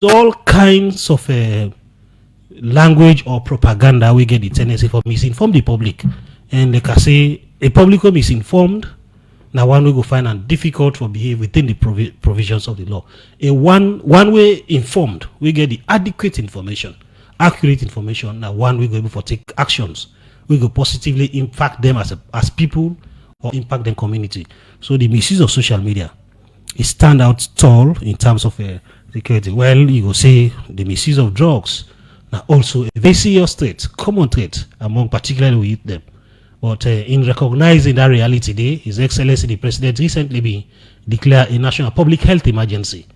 all kinds of language or propaganda we get the tendency for misinform the public, and they can say a public who misinformed. Now one we go find and difficult to behave within the provisions of the law. A one way informed, we get the adequate information, accurate information. Now one we go able to take actions. We go positively impact them as people or impact them community. So the misuse of social media is stand out tall in terms of security. Well, you go say the misuse of drugs now also a very serious threat, common threat among particularly with them. But in recognizing that reality today, His Excellency the President recently declared a national public health emergency,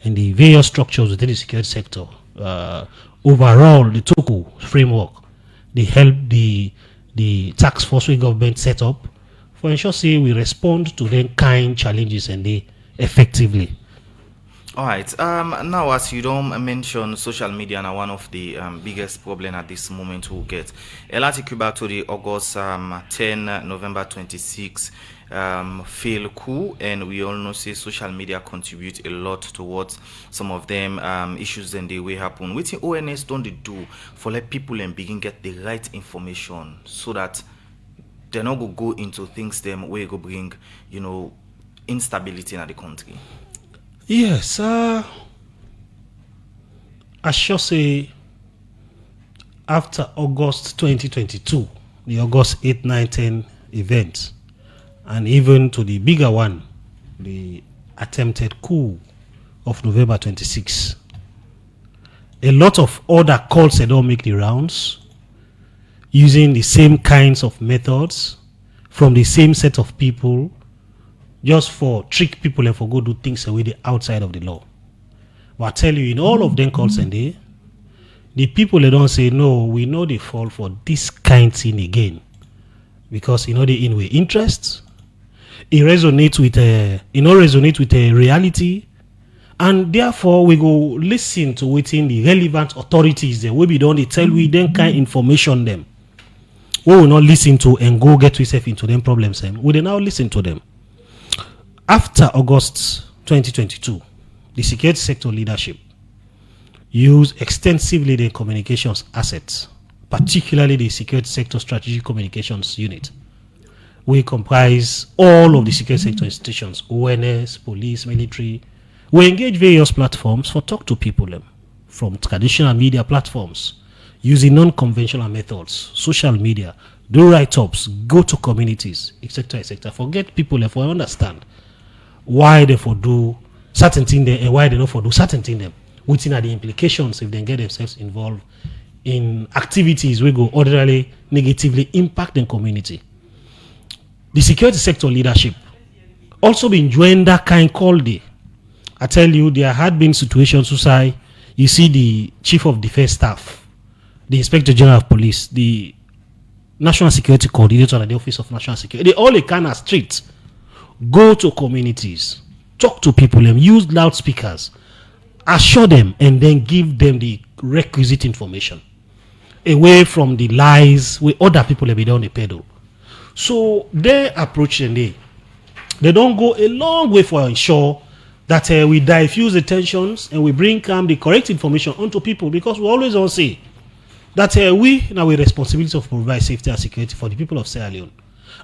and the various structures within the security sector. Overall, the TOKU framework, they help the task force government set up for ensure say we respond to them kind challenges and they effectively. All right. Now, as you don't mention, social media now one of the biggest problem at this moment we'll get. Let's take you back to the August 10, November 26 fail coup, and we all know say social media contribute a lot towards some of them issues and the way happen. What the ONS don't they do for let people and begin get the right information so that they're not go into things them where go bring instability in the country. Yes, I should say after August 2022, the August 8, 9, 10 event, and even to the bigger one, the attempted coup of November 26, a lot of other calls that don't make the rounds using the same kinds of methods from the same set of people just for trick people and for go do things away the outside of the law. But I tell you, in all of them calls and the people they don't say no, we know they fall for this kind thing again because they in way interest. It resonates with a reality, and therefore we go listen to within the relevant authorities. Then we don't they tell we then kind information them. We will not listen to and go get yourself into them problems. We will now listen to them. After August 2022, the security sector leadership used extensively the communications assets, particularly the security sector strategic communications unit. We comprise all of the security sector institutions, ONS, police, military. We engage various platforms for talk to people from traditional media platforms using non-conventional methods, social media, do write-ups, go to communities, etc., etc. Forget people if we understand why they for do certain thing there and why they don't for do certain thing them. Within are the implications if they get themselves involved in activities we go ordinarily negatively impact the community. The security sector leadership also been joined that kind call day. I tell you, there had been situations where you see the chief of defense staff, the inspector general of police, the national security coordinator at the office of national security, they all a kind of street go to communities, talk to people, and use loudspeakers, assure them, and then give them the requisite information away from the lies where other people have been down the pedal. So their approach and they don't go a long way for ensure that we diffuse the tensions and we bring the correct information onto people, because we always all say that we now a responsibility of provide safety and security for the people of Sierra Leone.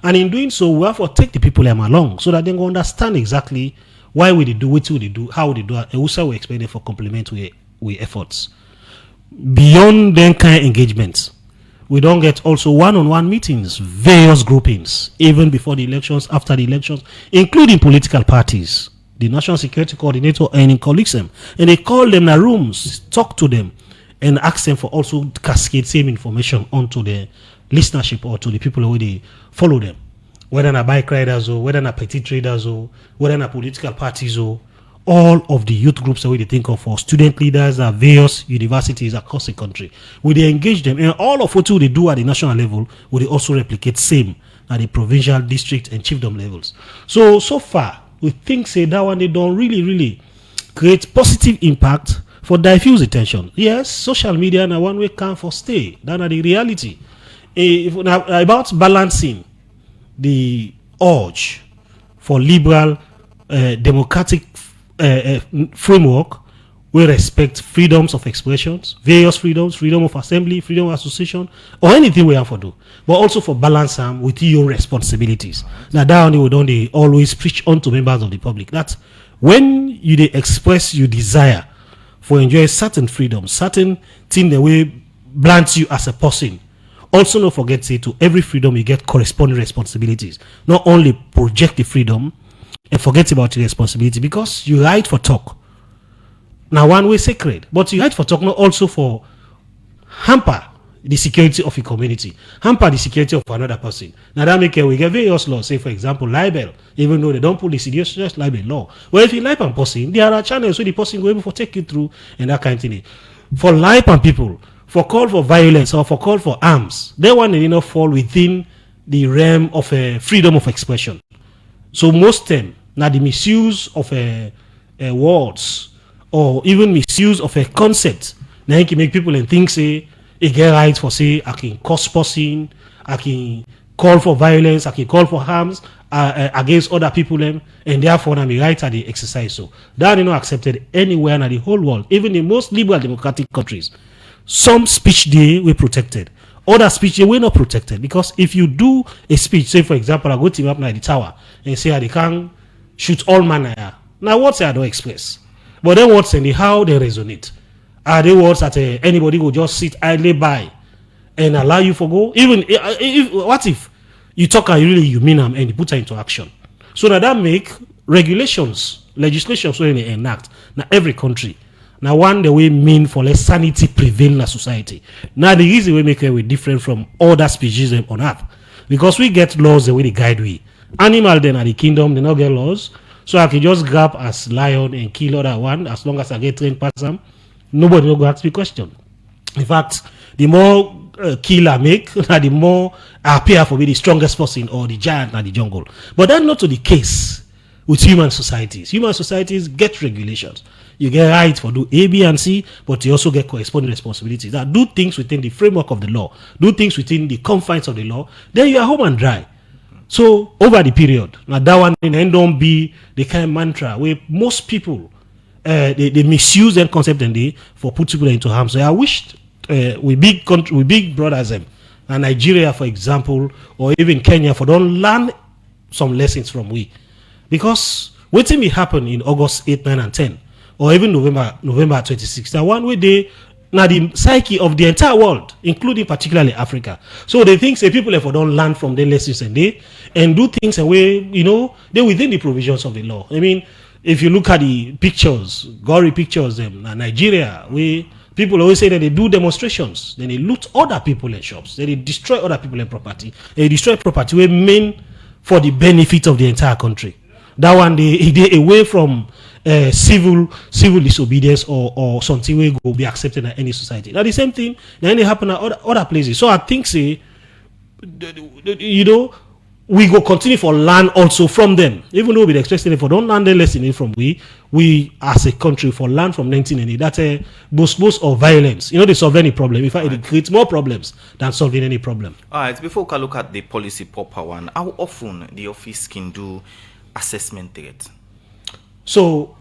And in doing so, we have to take the people along so that they can understand exactly why we do, what we do, how we do, and also we explain it for complement with efforts. Beyond them kind of engagements, we don't get also one-on-one meetings, various groupings, even before the elections, after the elections, including political parties, the National Security Coordinator and colleagues them, and they call them in rooms, talk to them, and ask them for also cascade same information onto the listenership or to the people who they follow them, whether na bike riders or whether na petty traders or whether na political parties or all of the youth groups that we think of, for student leaders at various universities across the country. We they engage them, and all of what they do at the national level will they also replicate same at the provincial, district, and chiefdom levels. So far we think say that one they don't really create positive impact for diffuse attention. Yes, social media na one way can for stay. That's the reality. About balancing the urge for liberal democratic framework we respect freedoms of expressions, various freedoms, freedom of assembly, freedom of association, or anything we have to do, but also for balance with your responsibilities. Now, that only we don't always preach on to members of the public. That when you they express your desire for enjoy certain freedoms, certain thing the way blants you as a person. Also, don't forget say to every freedom you get corresponding responsibilities. Not only project the freedom and forget about the responsibility, because you right for talk. Now, one way sacred, but you right for talk, not also for hamper the security of a community, hamper the security of another person. Now, that make we get various laws. Say, for example, libel, even though they don't put the serious libel law. Well, if you libel a person, there are channels where the person will be able to take you through and that kind of thing. For libel people, for call for violence or for call for arms, they want to not fall within the realm of freedom of expression. So most them now the misuse of words or even misuse of a concept now you can make people and think say it get right for say I can cause person, I can call for violence, I can call for harms against other people and therefore I'm right at the exercise. So that is not accepted anywhere in the whole world, even in most liberal democratic countries. Some speech they were protected, other speech they were not protected, because if you do a speech, say for example I go team up now the tower and say they can shoot all manner. Now what say I don't express, but then what's in the how they resonate? Are they words that anybody will just sit idly by and allow you for go? Even if what if you talk and you mean them and you put it into action? So that make regulations, legislation so they enact now every country. Now one the way mean for less sanity prevail in a society. Now the reason we make it we different from other species on earth, because we get laws the way they guide we. Animal then at the kingdom they not get laws. So I can just grab as lion and kill other one as long as I get trained person. Nobody will go ask me question. In fact, the more kill I make, the more I appear for be the strongest person or the giant in the jungle. But that's not to the case with human societies. Human societies get regulations. You get right for do A, B, and C, but you also get corresponding responsibilities. That do things within the framework of the law, do things within the confines of the law. Then you are home and dry. So over the period, now that one then don't be the kind of mantra where most people they misuse that concept and they for put people into harm. So I wish we big brothers and Nigeria, for example, or even Kenya, for don't learn some lessons from we, because what may happen in August 8, 9, and 10, or even November 26. Now one way they now the psyche of the entire world, including particularly Africa. So they think say people if don't learn from their lessons and they and do things away, they're within the provisions of the law. I mean, if you look at the pictures, gory pictures, Nigeria, where people always say that they do demonstrations, then they loot other people in shops, then they destroy other people in property, they destroy property we mean for the benefit of the entire country. That one they away from civil disobedience or something will be accepted in any society. Now the same thing then they happen at other places. So I think say we go continue for learn also from them, even though we expect them for don't learn the lesson from we as a country for learn from 1980 that a boast of violence. They solve any problem. In fact, it creates more problems than solving any problem. All right, before we can look at the policy proper one, how often the office can do assessment rate? So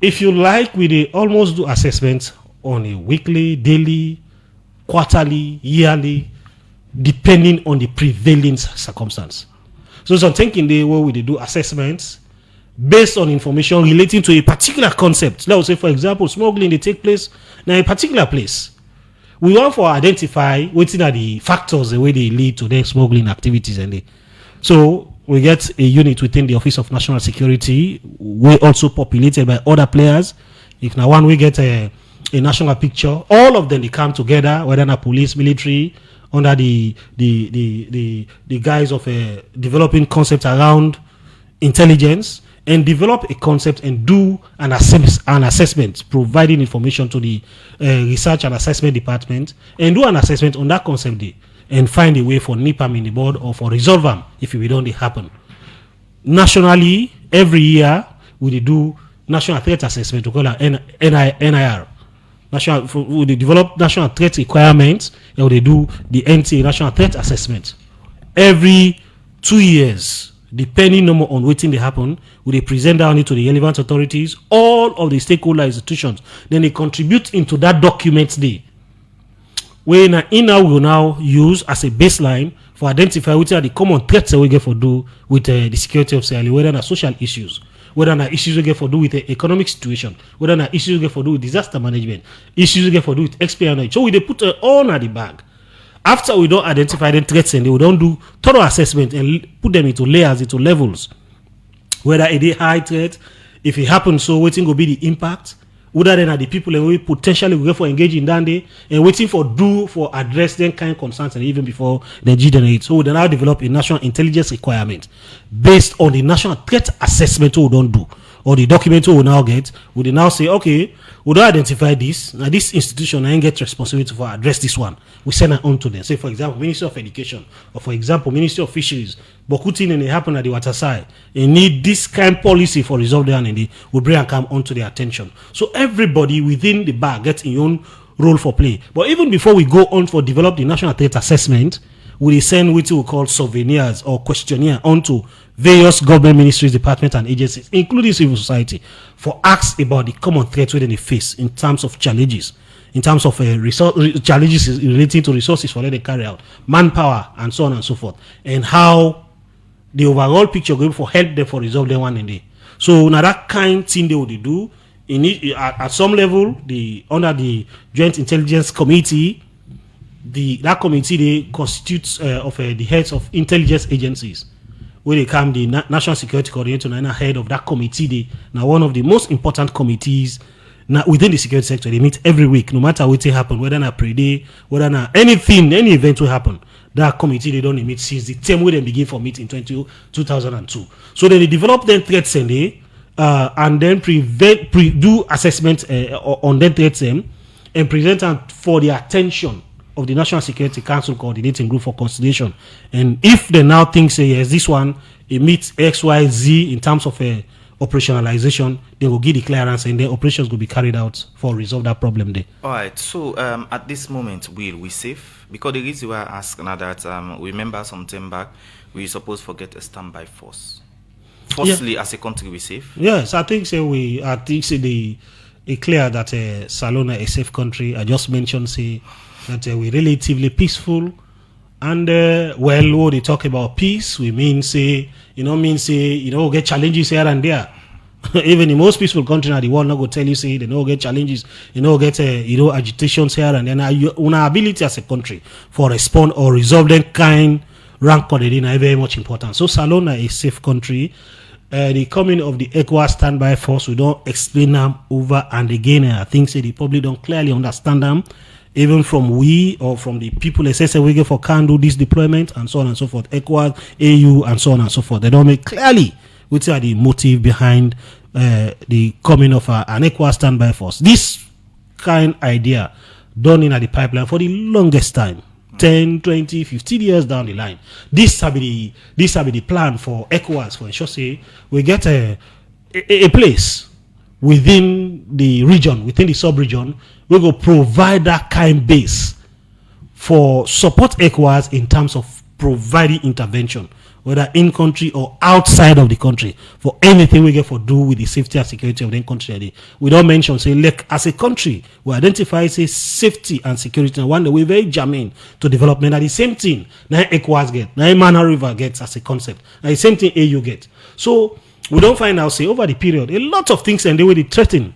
if you like, we almost do assessments on a weekly, daily, quarterly, yearly, depending on the prevailing circumstance. So some thinking they where we do assessments based on information relating to a particular concept. Let's say, for example, smuggling they take place in a particular place. We want to identify what are the factors the way they lead to their smuggling activities so we get a unit within the Office of National Security. We also populated by other players. If now one we get a national picture, all of them they come together, whether not police, military, under the guise of developing concepts around intelligence, and develop a concept and do an assessment, providing information to the research and assessment department, and do an assessment on that concept day, and find a way for NIPAM in the board or for resolve them if it don't happen. Nationally, every year we do national threat assessment, we call it NIR. They develop national threat requirements, and they do the NTA national threat assessment. Every 2 years, depending no more on waiting they happen, will they present down it to the relevant authorities, all of the stakeholder institutions, then they contribute into that document day. We now will now use as a baseline for identify which are the common threats that we get for do with the security of Sierra Leone, whether na social issues, whether na issues we get for do with the economic situation, whether na issues we get for do with disaster management, issues we get for do with espionage. So we they put all in the bag. After we don't identify the threats and they don't do thorough assessment and put them into layers, into levels, whether it is high threat, if it happens, so waiting will be the impact, whether then are the people and we potentially will go for engaging that day and waiting for address them kind of concerns and even before they generate. So we then now develop a national intelligence requirement based on the national threat assessment we don't do, or the document we will now get. We will now say, okay, we don't identify this. Now this institution I get responsibility for address this one. We send it on to them. Say for example, Ministry of Education, or for example, Ministry of Fisheries. Bokutin and it happen at the water side. They need this kind of policy for resolve there, and they will bring and come onto their attention. So everybody within the bar gets in own role for play. But even before we go on for develop the national threat assessment, we send what we call souvenirs or questionnaire onto various government ministries, departments, and agencies, including civil society, for asks about the common threats within they face in terms of challenges, in terms of challenges relating to resources for them to carry out, manpower, and so on and so forth, and how the overall picture going for help them for resolve them one day. So now that kind of thing they would do at some level, under the Joint Intelligence Committee, that committee they constitutes of the heads of intelligence agencies, where they come the National Security Coordinator and head of that committee. They now one of the most important committees now within the security sector. They meet every week, no matter what happen, whether na pre-day, whether na anything, any event will happen. That committee they don't meet since the term where they begin for meet in 2002. So then they develop them threats and then do assessment on them threats and present them for the attention of the National Security Council coordinating group for consideration. And if they now think say yes, this one it meets XYZ in terms of operationalization, they will give the clearance and the operations will be carried out for resolve that problem there. All right. So at this moment, will we safe? Because the reason why I ask now that remember some time back, we supposed to get a standby force. Firstly, as a country, we safe? Yes, I think so. It's clear that Salona is a safe country. I just mentioned say that we're relatively peaceful. And when they talk about peace, we mean say get challenges here and there. Even in most peaceful countries in the world, not go tell you say they no get challenges, get agitations here and then. Our ability as a country for respond or resolve them kind rank are very much important. So Salona is a safe country. The coming of the ECOWAS standby force, we don't explain them over and again. I think say the public don't clearly understand them. Even from we or from the people they say we get for can do this deployment and so on and so forth, ECOWAS, AU and so on and so forth. They don't make clearly which are the motive behind the coming of an ECOWAS standby force. This kind of idea done in the pipeline for the longest time, 10, 20, 15 years down the line. This will be the plan for ECOWAS for ensure say we get a place within the region, within the sub-region, we will provide that kind of base for support ECOWAS in terms of providing intervention, whether in country or outside of the country, for anything we get for do with the safety and security of the country. We don't mention say, look, as a country, we identify say safety and security and one that we're very germane to development. At the same thing, now ECOWAS get, now Mana River gets as a concept, and the same thing AU get. So we don't find out say over the period a lot of things and they will threaten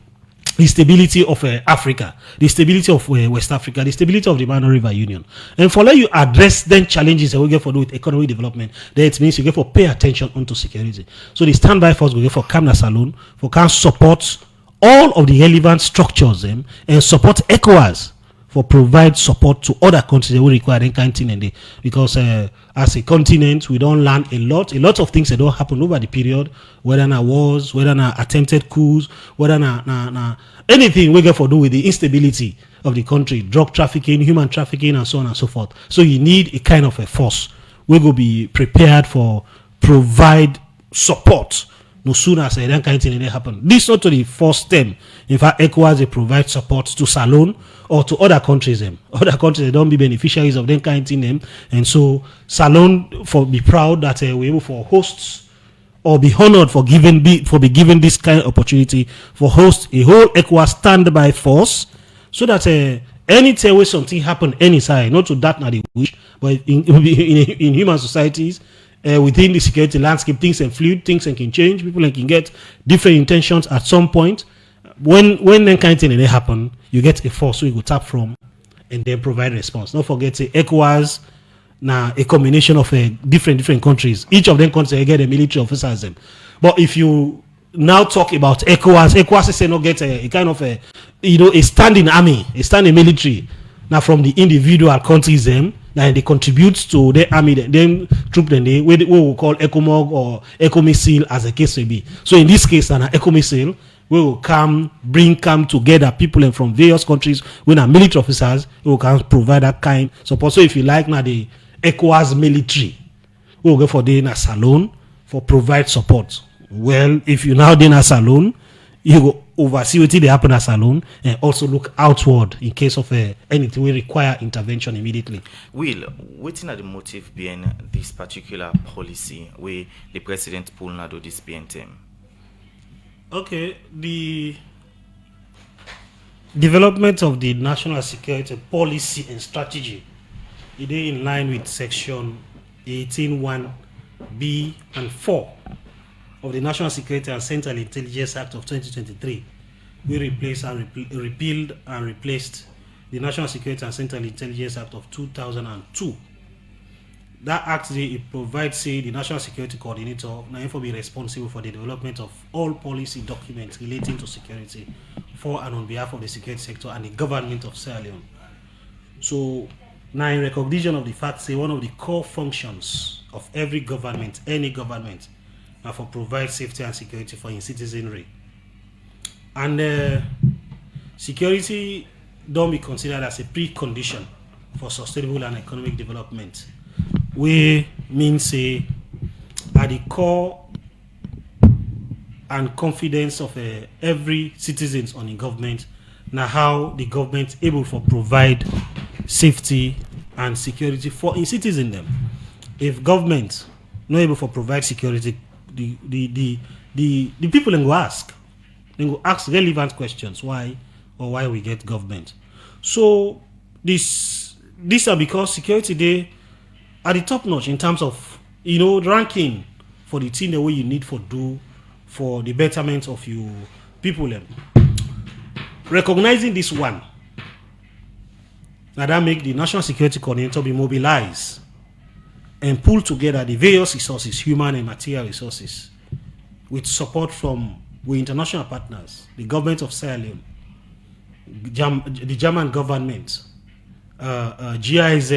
the stability of Africa, the stability of West Africa, the stability of the Mana River Union. And for let you address then challenges that we get for do with economic development, then it means you get for pay attention onto security. So the standby force will get for Kamna Salon, for can support all of the relevant structures and support ECOWAS for provide support to other countries that will require that kind of thing. And because as a continent, we don't learn a lot of things that don't happen over the period, whether na wars, whether na attempted coups, whether na anything we get for do with the instability of the country, drug trafficking, human trafficking, and so on and so forth. So you need a kind of a force. We will be prepared for provide support to other countries that will require that kind of thing. And because as a continent, we don't learn a lot of things that don't happen over the period, whether na wars, whether na attempted coups, whether na anything we get for do with the instability of the country, drug trafficking, human trafficking, and so on and so forth. So you need a kind of a force. We will be prepared for no sooner as that kind of thing happen. This not to the first term. In fact, ECOWAS they provide support to Salone or to other countries. Other countries they don't be beneficiaries of them kind of thing. And so Salone for be proud that we're able for hosts or be honored for be given this kind of opportunity for host a whole ECOWAS standby force, so that anytime where something happen any side, not to that not the wish, but in human societies. Within the security landscape, things and fluid, things and can change. People can get different intentions at some point. When that kind of thing they happen, you get a force so you go tap from and then provide response. Don't forget, ECOWAS now a combination of different countries. Each of them countries get a military officers. But if you now talk about ECOWAS is not get a kind of a standing army, a standing military. Now from the individual countries and they contribute to the army, them troop then they what we will call ECOMOG or ECOMISIL as the case may be. So in this case, an ECOMISIL we will come together people from various countries when are military officers we will can provide that kind of support. So if you like now the ECOWAS military, we will go for the in Salone for provide support. Well, if you now in a Salone, you go oversee what they happen as Salone and also look outward in case of anything will require intervention immediately. Will, what's the motive behind this particular policy where the president pull now do this BNTM? Okay, the development of the national security policy and strategy is in line with section 18(1)(b) and 4 of the National Security and Central Intelligence Act of 2023. We replaced and repealed and replaced the National Security and Central Intelligence Act of 2002. That act it provides the National Security Coordinator now for be responsible for the development of all policy documents relating to security for and on behalf of the security sector and the government of Sierra Leone. So now in recognition of the fact one of the core functions of every government, any government, and for provide safety and security for its citizenry. And security don't be considered as a precondition for sustainable and economic development. We mean say at the core and confidence of every citizens on the government, now how the government able for provide safety and security for its citizen them. If government not able for provide security, the people then go ask relevant questions why we get government. So this are because security they are the top notch in terms of ranking for the thing the way you need for do for the betterment of you people them. Recognizing this one, now that make the National Security Coordinator be mobilized and pull together the various resources, human and material resources, with support from international partners, the government of Sierra Leone, the German government, GIZ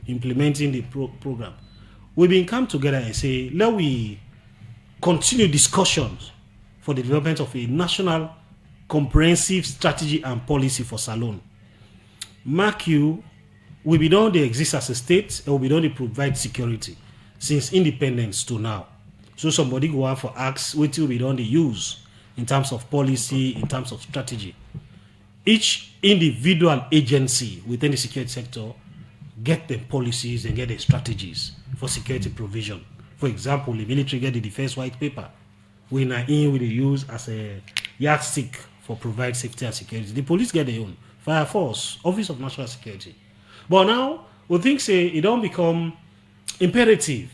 implementing the program. We've been come together and say, let we continue discussions for the development of a national comprehensive strategy and policy for Salone. Mark you, we be done they exist as a state and we be done they provide security since independence to now. So somebody go out for acts what will be done they use in terms of policy, in terms of strategy. Each individual agency within the security sector get the policies and get the strategies for security provision. For example, the military get the defense white paper. We use as a yardstick for provide safety and security. The police get their own. Fire Force, Office of National Security. But now, we think say it don't become imperative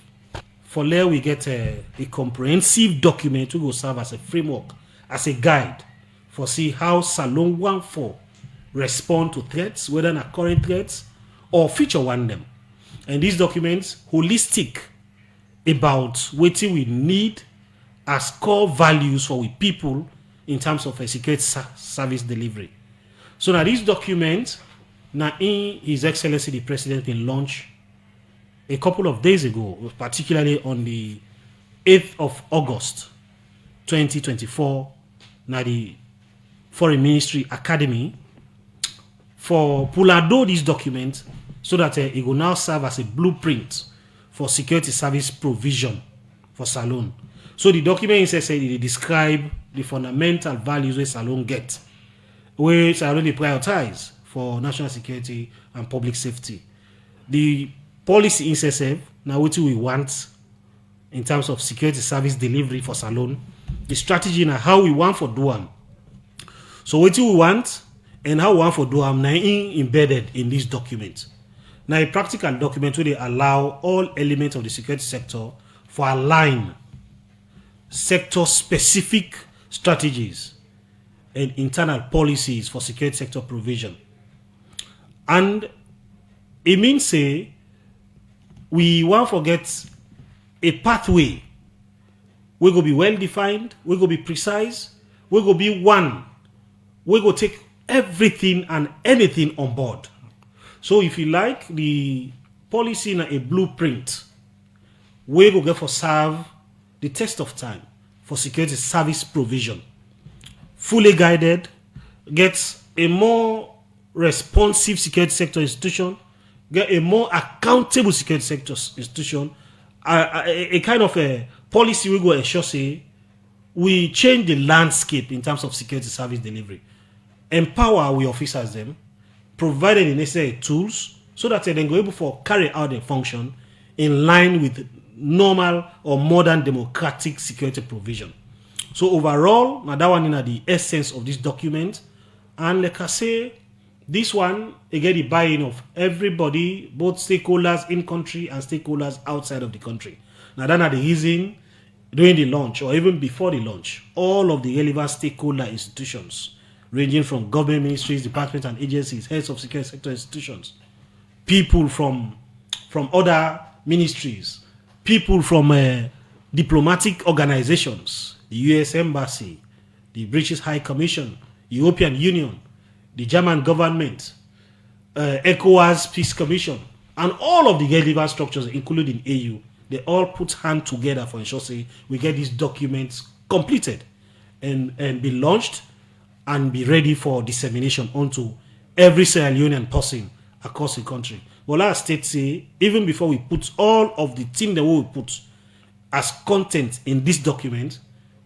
for there we get a comprehensive document to go serve as a framework, as a guide for see how Salone 1-4 respond to threats, whether not current threats or future one them. And these documents holistic about what we need as core values for we people in terms of a security service delivery. So now this document, now in His Excellency the President been launched a couple of days ago, particularly on the 8th of August 2024, now the Foreign Ministry Academy for Pulado this document so that it will now serve as a blueprint for security service provision for Salone. So the document is say they describe the fundamental values where Salone get, where Salone they prioritize for national security and public safety. The policy is say now what we want in terms of security service delivery for Salone, the strategy and how we want for Duam. So what we want and how we want for Duam now embedded in this document. Now a practical document where they allow all elements of the security sector for align sector specific strategies and internal policies for security sector provision. And it means say we won't forget a pathway. We go be well defined, we go be precise, we go be one, we go take everything and anything on board. So if you like the policy in a blueprint, we go get for serve the test of time for security service provision. Fully guided, gets a more responsive security sector institution, get a more accountable security sector institution, a kind of a policy we go ensure say we change the landscape in terms of security service delivery, empower our officers them, provide the necessary tools so that they then go able to carry out their function in line with normal or modern democratic security provision. So overall, now that one is the essence of this document, and like I say, this one again the buy-in of everybody, both stakeholders in country and stakeholders outside of the country. Now that's the reason during the launch or even before the launch, all of the relevant stakeholder institutions, ranging from government ministries, departments and agencies, heads of security sector institutions, people from other ministries, people from diplomatic organizations, the US Embassy, the British High Commission, European Union, the German government, ECOWAS Peace Commission, and all of the relevant structures, including AU, they all put hands together for ensure say we get these documents completed and be launched and be ready for dissemination onto every Sierra Leonean person across the country. Well, our state say, even before we put all of the things that we will put as content in this document,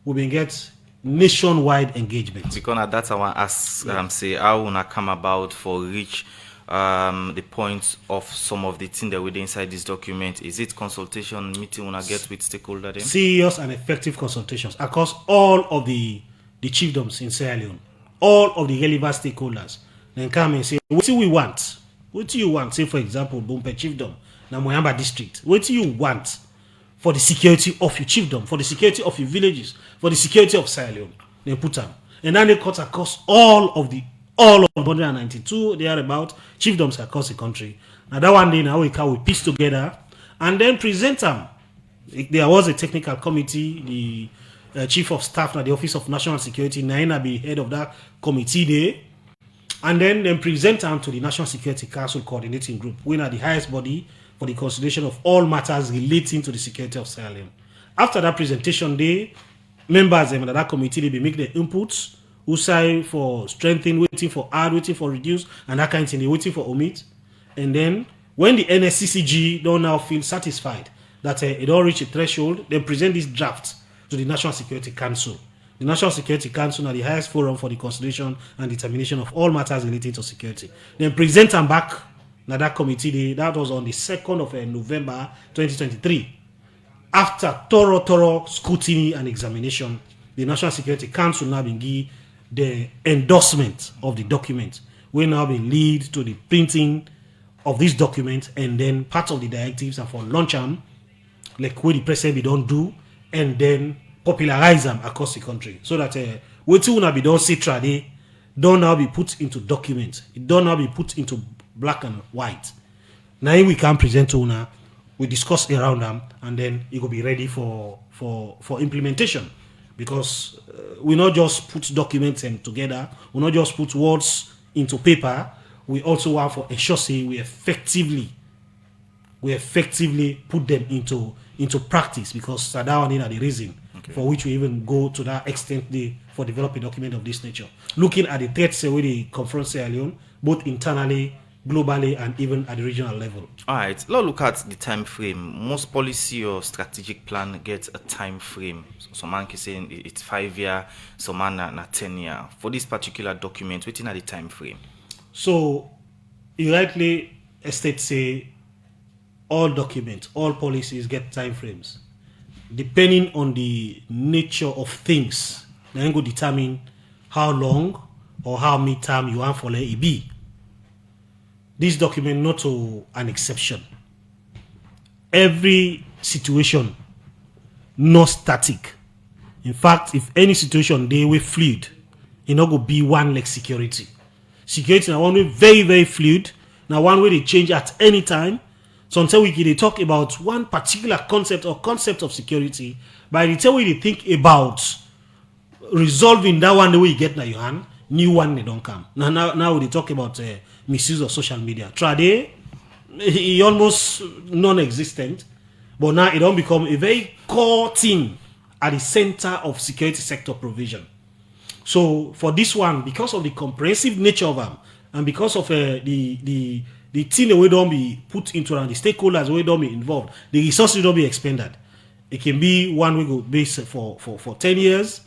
we will get nationwide engagement. Because that's I want to ask, say, how will come about for reach the point of some of the things that within inside this document? Is it consultation meeting when I get with stakeholders? Serious and effective consultations across all of the chiefdoms in Sierra Leone, all of the relevant stakeholders. Then come and say, what do we want? What do you want? Say, for example, Bumpe Chiefdom, Namoyamba District. What do you want for the security of your chiefdom, for the security of your villages, for the security of Sierra Leone? Then put them. And then they cut across all of 192, they are about chiefdoms across the country. Now that one day now we piece together and then present them. There was a technical committee, the chief of staff at the Office of National Security, Naina be head of that committee there. And then present them to the National Security Council Coordinating Group, which are the highest body for the consideration of all matters relating to the security of Sierra Leone. After that presentation day, members of that committee, they make their inputs, who say for strengthening, waiting for add, waiting for reduce, and that kind of thing, they waiting for omit. And then when the NSCCG don't now feel satisfied that it all reach a threshold, they present this draft to the National Security Council. The National Security Council are the highest forum for the consideration and determination of all matters relating to security. Then present them back now that committee day. That was on the 2nd of November 2023. After thorough scrutiny and examination, the National Security Council now been give the endorsement of the document. Will now be lead to the printing of this document and then part of the directives and for launch them, like what the president we don't do, and then popularize them across the country so that what will not be done citrally don't now be put into documents. It don't now be put into black and white. Now we can present to now, we discuss around them, and then it will be ready for implementation. Because we not just put documents together, we not just put words into paper. We also want for ensure say we effectively put them into practice, because that one is the reason for which we even go to that extent for developing a document of this nature. Looking at the threats where they confront Sierra Leone, both internally globally and even at the regional level. All right, let's look at the time frame. Most policy or strategic plan gets a time frame. So some man can say it's 5 year, some man na 10 year. For this particular document, within at the time frame. So you rightly state say all documents, all policies get time frames. Depending on the nature of things, then go determine how long or how many time you want for let it be. This document not to an exception. Every situation not static. In fact, if any situation they were fluid, it not go be one like security. Security now one way very, very fluid. Now one way they change at any time. So until we can talk about one particular concept or concept of security, by the time we think about resolving that one the way you get now your hand, new one they don't come. Now we talk about misuse of social media. Trade, it almost non-existent, but now it don't become a very core thing at the center of security sector provision. So for this one, because of the comprehensive nature of them, and because of the thing that we don't be put into and the stakeholders we don't be involved, the resources don't be expended. It can be one we go base for 10 years.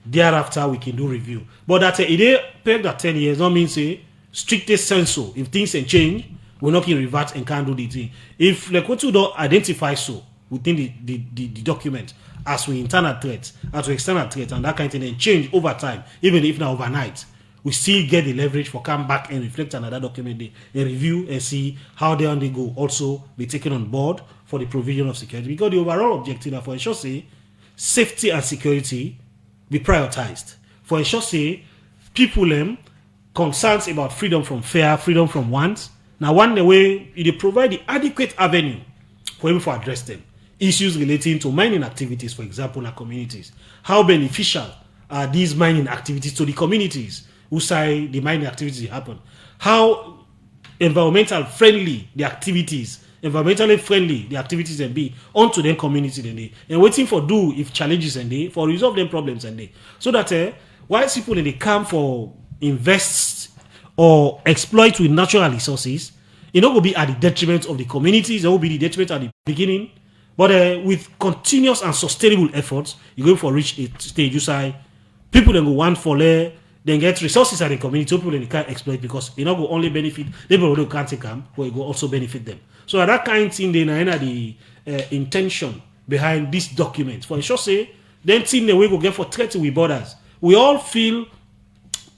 Thereafter, we can do review. But that it is pegged at 10 years, don't mean say strictest sense so. If things can change, we're not going to revert and can't do the thing. If like what you don't identify so within the document as we internal threats, as we external threats, and that kind of thing, and change over time, even if not overnight, we still get the leverage for come back and reflect another document, and review and see how they go also be taken on board for the provision of security. Because the overall objective for ensure say safety and security be prioritized. For ensure say people concerns about freedom from fear, freedom from want. Now one the way they provide the adequate avenue for able to address them. Issues relating to mining activities, for example, in our communities. How beneficial are these mining activities to the communities who say the mining activities happen? How environmentally friendly the activities and be onto them community and they and waiting for do if challenges and they for resolve them problems and they so that while people they come for invest or exploit with natural resources, it not will be at the detriment of the communities. It will be the detriment at the beginning. But with continuous and sustainable efforts, you're going for reach a stage. You say people then go want for then get resources at the community. People they can't exploit because it not go only benefit them, but who can't take them, but it go also benefit them. So at that kind of thing, they are the intention behind this document. For sure, say then thing the way go get for treaty with borders. We all feel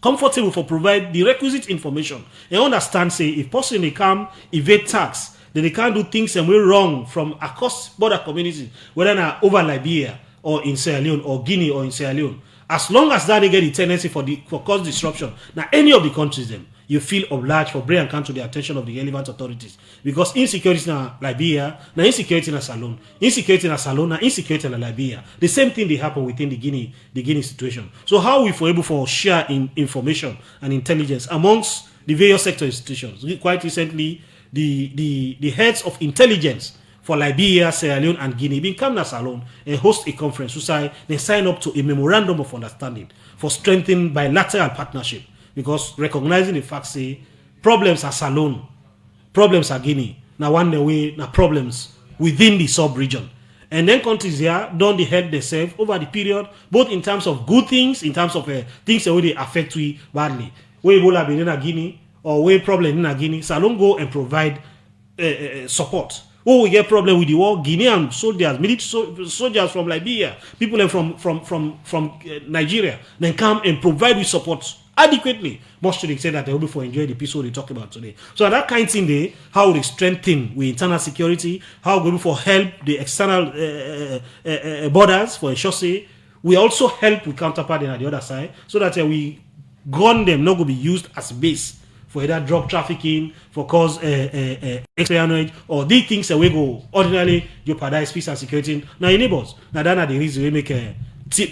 comfortable for provide the requisite information and understand. Say if person they come evade tax. Then they can't do things and we're wrong from across border communities, whether now over Liberia or in Sierra Leone or Guinea or in Sierra Leone. As long as that they get the tendency for cause disruption, now any of the countries them, you feel obliged for bring and come to the attention of the relevant authorities. Because insecurity in Liberia, now insecurity in Salone, insecurity in Salone, now insecurity in Liberia. The same thing they happen within the Guinea situation. So how we for able for share in information and intelligence amongst the various sector institutions? Quite recently, the heads of intelligence for Liberia, Sierra Leone, and Guinea been come to Salone and host a conference. So they sign up to a memorandum of understanding for strengthening bilateral partnership. Because recognizing the fact, say, problems are Salone, problems are Guinea. Now one the way, now problems within the sub-region. And then countries here don't they help themselves over the period, both in terms of good things, in terms of things that they affect we badly. Where Ebola be in Guinea, or where problem in Guinea, Salone go and provide support. Oh, we get problem with the war. Guinean soldiers, military soldiers from Liberia, people from Nigeria, then come and provide with support adequately, much to the extent that they will be for enjoy the peace we talk about today. So that kind of thing, they how they strengthen with internal security, how we for help the external borders for ensure say we also help with counterpart on the other side, so that we gun them not going to be used as base for either drug trafficking, for cause espionage, or these things that we go ordinarily jeopardize peace and security. Now, in neighbors, now that are the reason we make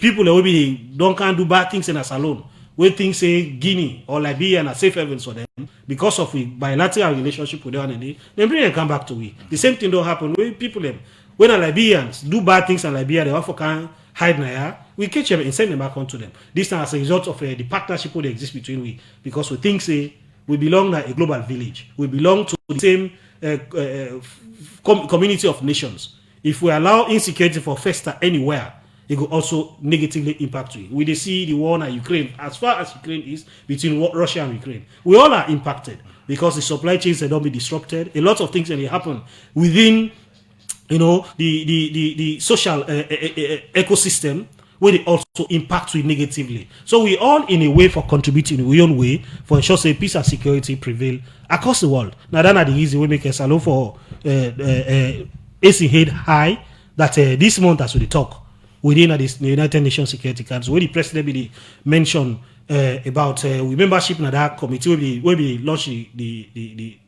people that will be don't can't do bad things in us alone. We think say Guinea or Liberia and a safe havens for them because of we bilateral relationship with them, and they bring and come back to we. The same thing don't happen when people them when the Liberians do bad things in Liberia, they also can't hide now. We catch them and send them back onto them. This time as a result of the partnership that exists between we, because we think say We belong like a global village. We belong to the same community of nations. If we allow insecurity for fester anywhere, it will also negatively impact you. We see the war in Ukraine, as far as Ukraine is, between Russia and Ukraine. We all are impacted because the supply chains have not been disrupted. A lot of things that happen within, the social ecosystem, where they also impact you negatively. So we all, in a way, for contributing in our own way, for ensure say peace and security prevail across the world. Now, that's the easy way make a salon for AC head high that this month, as we talk, within the United Nations Security Council, where the president be mentioned about membership in that committee, where we launch the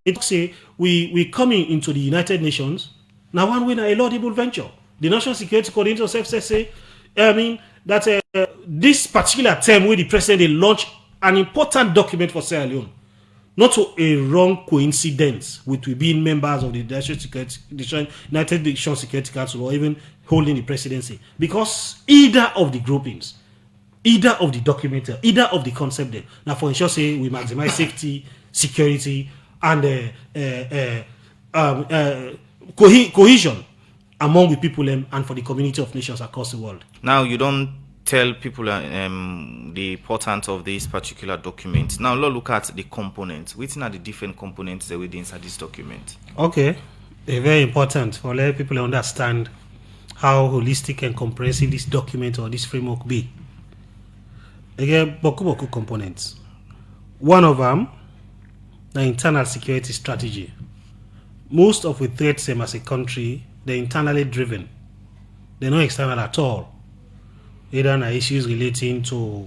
it say we coming into the United Nations now one way a laudable venture. The National Security Coordinator say, that this particular term where the president launched an important document for Sierra Leone, not to a wrong coincidence with we being members of the United Nations Security Council or even holding the presidency, because either of the groupings, either of the document, either of the concept there, now for ensure say we maximize safety, security, and cohesion among the people and for the community of nations across the world. Now, you don't tell people the importance of this particular document. Now, let's look at the components. Which are the different components that within inside this document? Okay, very important for let people understand how holistic and comprehensive this document or this framework be. Again, boku components. One of them, the internal security strategy. Most of the threats as a country, they're internally driven. They're not external at all. Either are issues relating to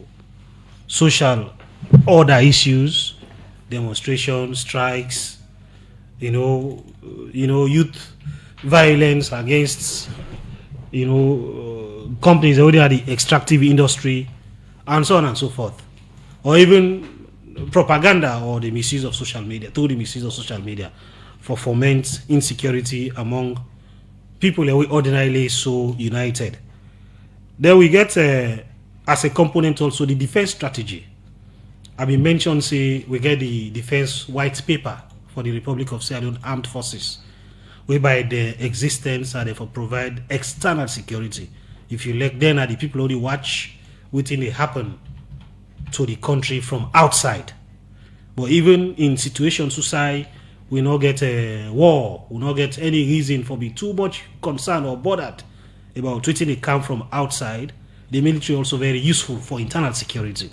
social order issues, demonstrations, strikes, youth violence against, companies already are the extractive industry, and so on and so forth. Or even propaganda or the misuse of social media, through the misuse of social media for foment insecurity among people that we ordinarily so united. Then we get as a component also the defense strategy. I been mentioned say we get the defense white paper for the Republic of Sierra Leone Armed Forces, whereby the existence and therefore provide external security. If you let then the people only watch within they happen to the country from outside. But even in situations society, we not get a war, we not get any reason for being too much concerned or bothered about treating they come from outside. The military also very useful for internal security.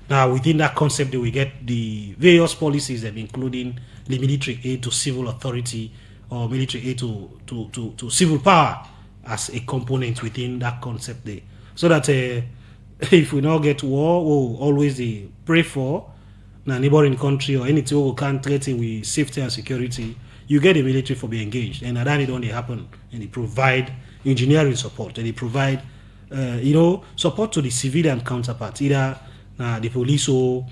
Now within that concept we get the various policies that including the military aid to civil authority or military aid to civil power as a component within that concept there. So that if we not get war, we'll always pray for a neighboring country or anything we can threaten with safety and security, you get the military for being engaged. And that it only happen and they provide engineering support and they provide support to the civilian counterparts, either the police or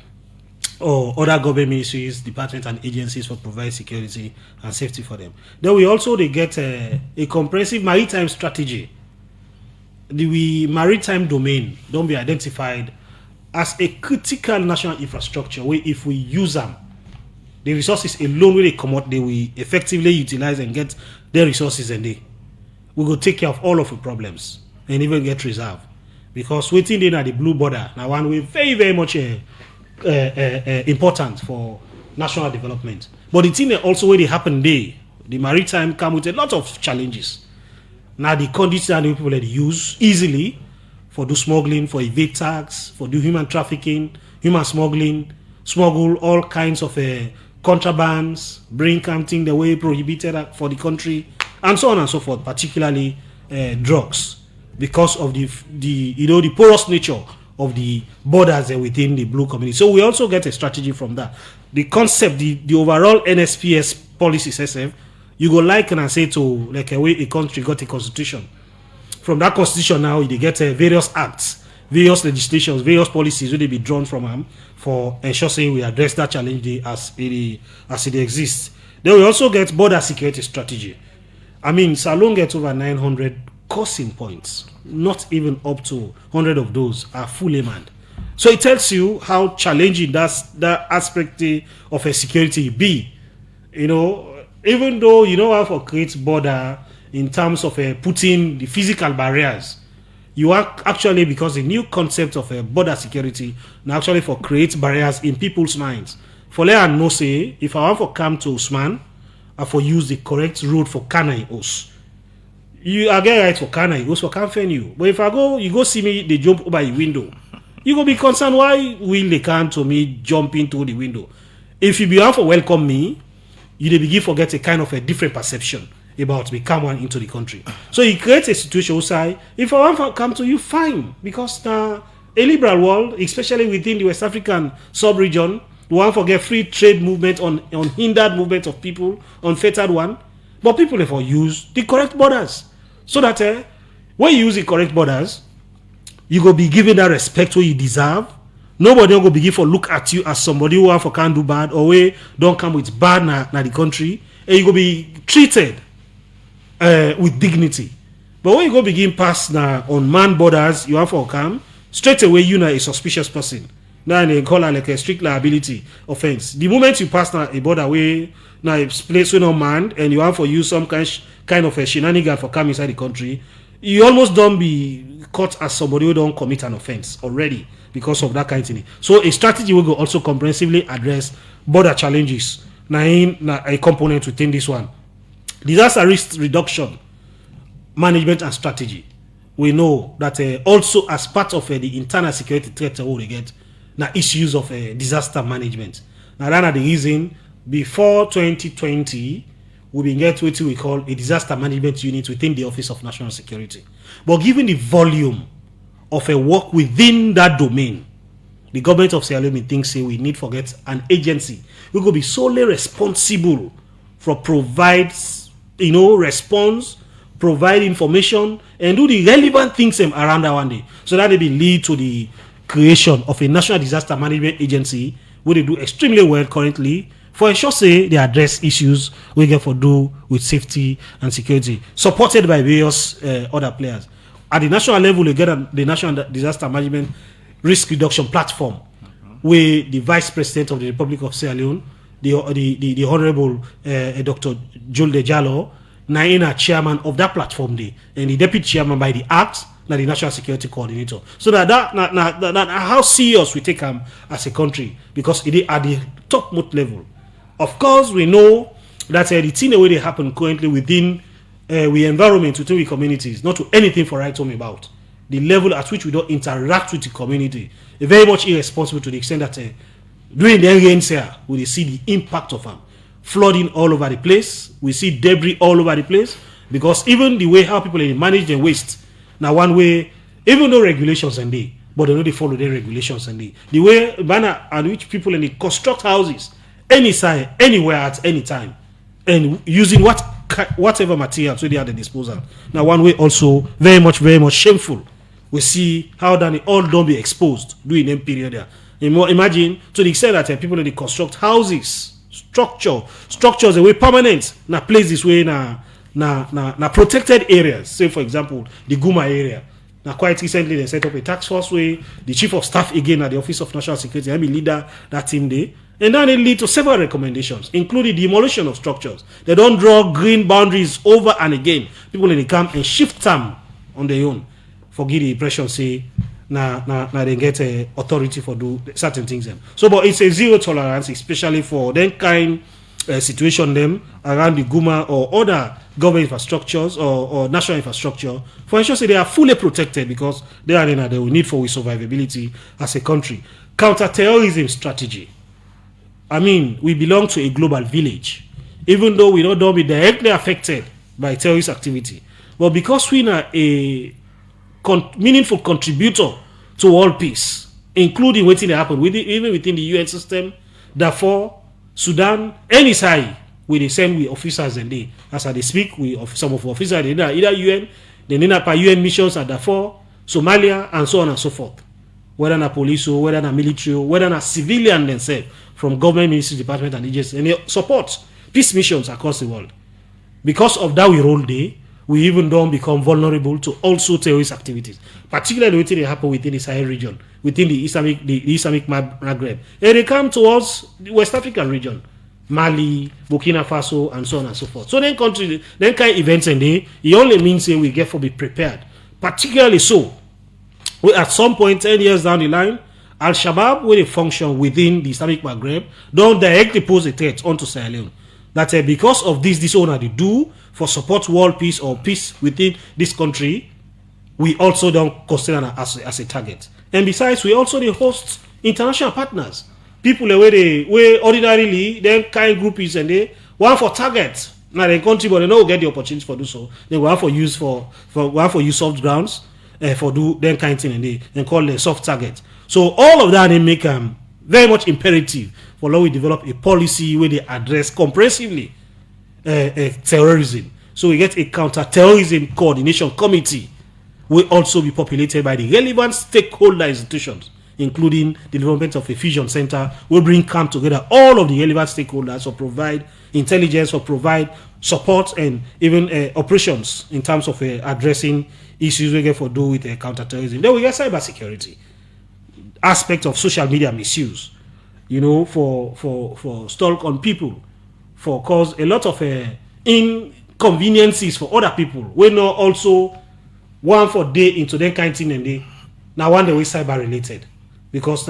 other government ministries, departments and agencies for provide security and safety for them. Then we also they get a comprehensive maritime strategy. The maritime domain don't be identified as a critical national infrastructure where if we use them, the resources alone where they come out, they will effectively utilize and get their resources and we will take care of all of the problems and even get reserve. Because waiting in at the blue border, now one way very, very much important for national development. But the thing that also where they happen there, the maritime come with a lot of challenges. Now the conditions that people that use easily for do smuggling, for evade tax, for do human trafficking, human smuggling, smuggle all kinds of contrabands, bring something the way prohibited for the country, and so on and so forth, particularly drugs, because of the porous nature of the borders within the blue community. So we also get a strategy from that. The concept, the overall NSPS policies, SF, you go like and say to like a way a country got a constitution. From that constitution now, they get various acts, various legislations, various policies will they be drawn from them for ensuring we address that challenge as it exists. Then we also get border security strategy. I mean, Salon gets over 900 crossing points. Not even up to 100 of those are fully manned. So it tells you how challenging that aspect of a security be. Even though you know how to create border in terms of putting the physical barriers, you are actually, because the new concept of border security now actually for create barriers in people's minds. For let know say, if I want to come to Usman, I for use the correct road for Kana Os. You are get right for Kana Os for can't you. But if I go, you go see me, they jump over the window. You go be concerned why will they come to me jump into the window. If you be want to welcome me, you dey begin forget a kind of a different perception about me come one into the country. So it creates a situation where if I want to come to you, fine. Because now a liberal world, especially within the West African sub-region, we want to get free trade movement on hindered movement of people, unfettered one. But people therefore use the correct borders. So that when you use the correct borders, you go be given that respect where you deserve. Nobody will go begin for look at you as somebody who have for can do bad or we don't come with bad na the country, and you go be treated with dignity. But when you go begin pass now on man borders, you have for come straight away you know a suspicious person. Now they call it like a strict liability offense. The moment you pass now a border way now it's place with no man and you have for you some kind of a shenanigan for come inside the country, you almost don't be caught as somebody who don't commit an offense already because of that kind of thing. So a strategy will go also comprehensively address border challenges. Now a component within this one. Disaster risk reduction, management and strategy. We know that also as part of the internal security threat we get now issues of disaster management. Now that are the reason before 2020 we will get what we call a disaster management unit within the Office of National Security. But given the volume of a work within that domain, the government of Sierra Leone thinks we need to get an agency who will be solely responsible for provides response, provide information, and do the relevant things around that one day. So that they will lead to the creation of a national disaster management agency where they do extremely well currently. For sure, say they address issues we get for do with safety and security, supported by various other players. At the national level, you get the National Disaster Management Risk Reduction Platform, where the Vice President of the Republic of Sierra Leone, the Honorable Dr. Julde Jallo, now chairman of that platform day, and the deputy chairman by the Act, now the National Security Coordinator. So that how serious we take them as a country, because it is at the topmost level. Of course, we know that the thing the way they happen currently within we environment, within we communities, not to anything for right home about. The level at which we don't interact with the community is very much irresponsible to the extent that during the rains here, we see the impact of them. Flooding all over the place. We see debris all over the place. Because even the way how people manage their waste, now one way, even though regulations and they, but they know they follow their regulations and they. The way manner at which people construct houses, any side, anywhere at any time, and using whatever material so they are at the disposal. Now one way also very much shameful. We see how that it all don't be exposed during them period there. Imagine to the extent that people they construct houses, structures away permanent, na place this way na protected areas. Say for example the Guma area. Now quite recently they set up a task force where the chief of staff again at the Office of National Security, I be leader that team there. And then it lead to several recommendations, including demolition of structures. They don't draw green boundaries over and again. People they come and shift them on their own. Forgive the impression, say, they get authority for do certain things. So, but it's a zero tolerance, especially for them kind situation them around the Guma or other government infrastructures or national infrastructure. For sure, say they are fully protected because they are in the need for survivability as a country. Counter-terrorism strategy. I mean, we belong to a global village, even though we don't be directly affected by terrorist activity. But because we are a meaningful contributor to world peace, including what happen even within the UN system, therefore, Sudan, any side, we the same with officers and they, as they speak, some of officers they either UN, they need by UN missions at Darfur, Somalia, and so on and so forth. Whether na police or whether na military or whether na civilian themselves from government ministry department and agencies, and they support peace missions across the world. Because of that we roll day, we even don't become vulnerable to also terrorist activities, particularly within they happen within the Sahel region, within the Islamic Maghreb. And they come towards the West African region, Mali, Burkina Faso, and so on and so forth. So then kind of events and it only means we get to be prepared. Particularly so, we at some point 10 years down the line, Al-Shabaab, where they function within the Islamic Maghreb, don't directly pose a threat onto Sierra Leone. That because of this owner they do for support world peace or peace within this country, we also don't consider them as a target. And besides, we also they host international partners. People where ordinarily then kind groupies and they want for targets. Now they country, but they don't get the opportunity for do so. They want for use for soft grounds for do then kind thing and they call them soft targets. So all of that they make very much imperative for how we develop a policy where they address comprehensively terrorism. So we get a counter-terrorism coordination committee will also be populated by the relevant stakeholder institutions, including the development of a fusion center. Will bring camp together all of the relevant stakeholders or provide intelligence or provide support and even operations in terms of addressing issues we get for do with counter-terrorism. Then we get cybersecurity, aspect of social media misuse, for stalk on people, for cause a lot of inconveniences for other people. We know also one for day into that kind of thing and they now one day we cyber related because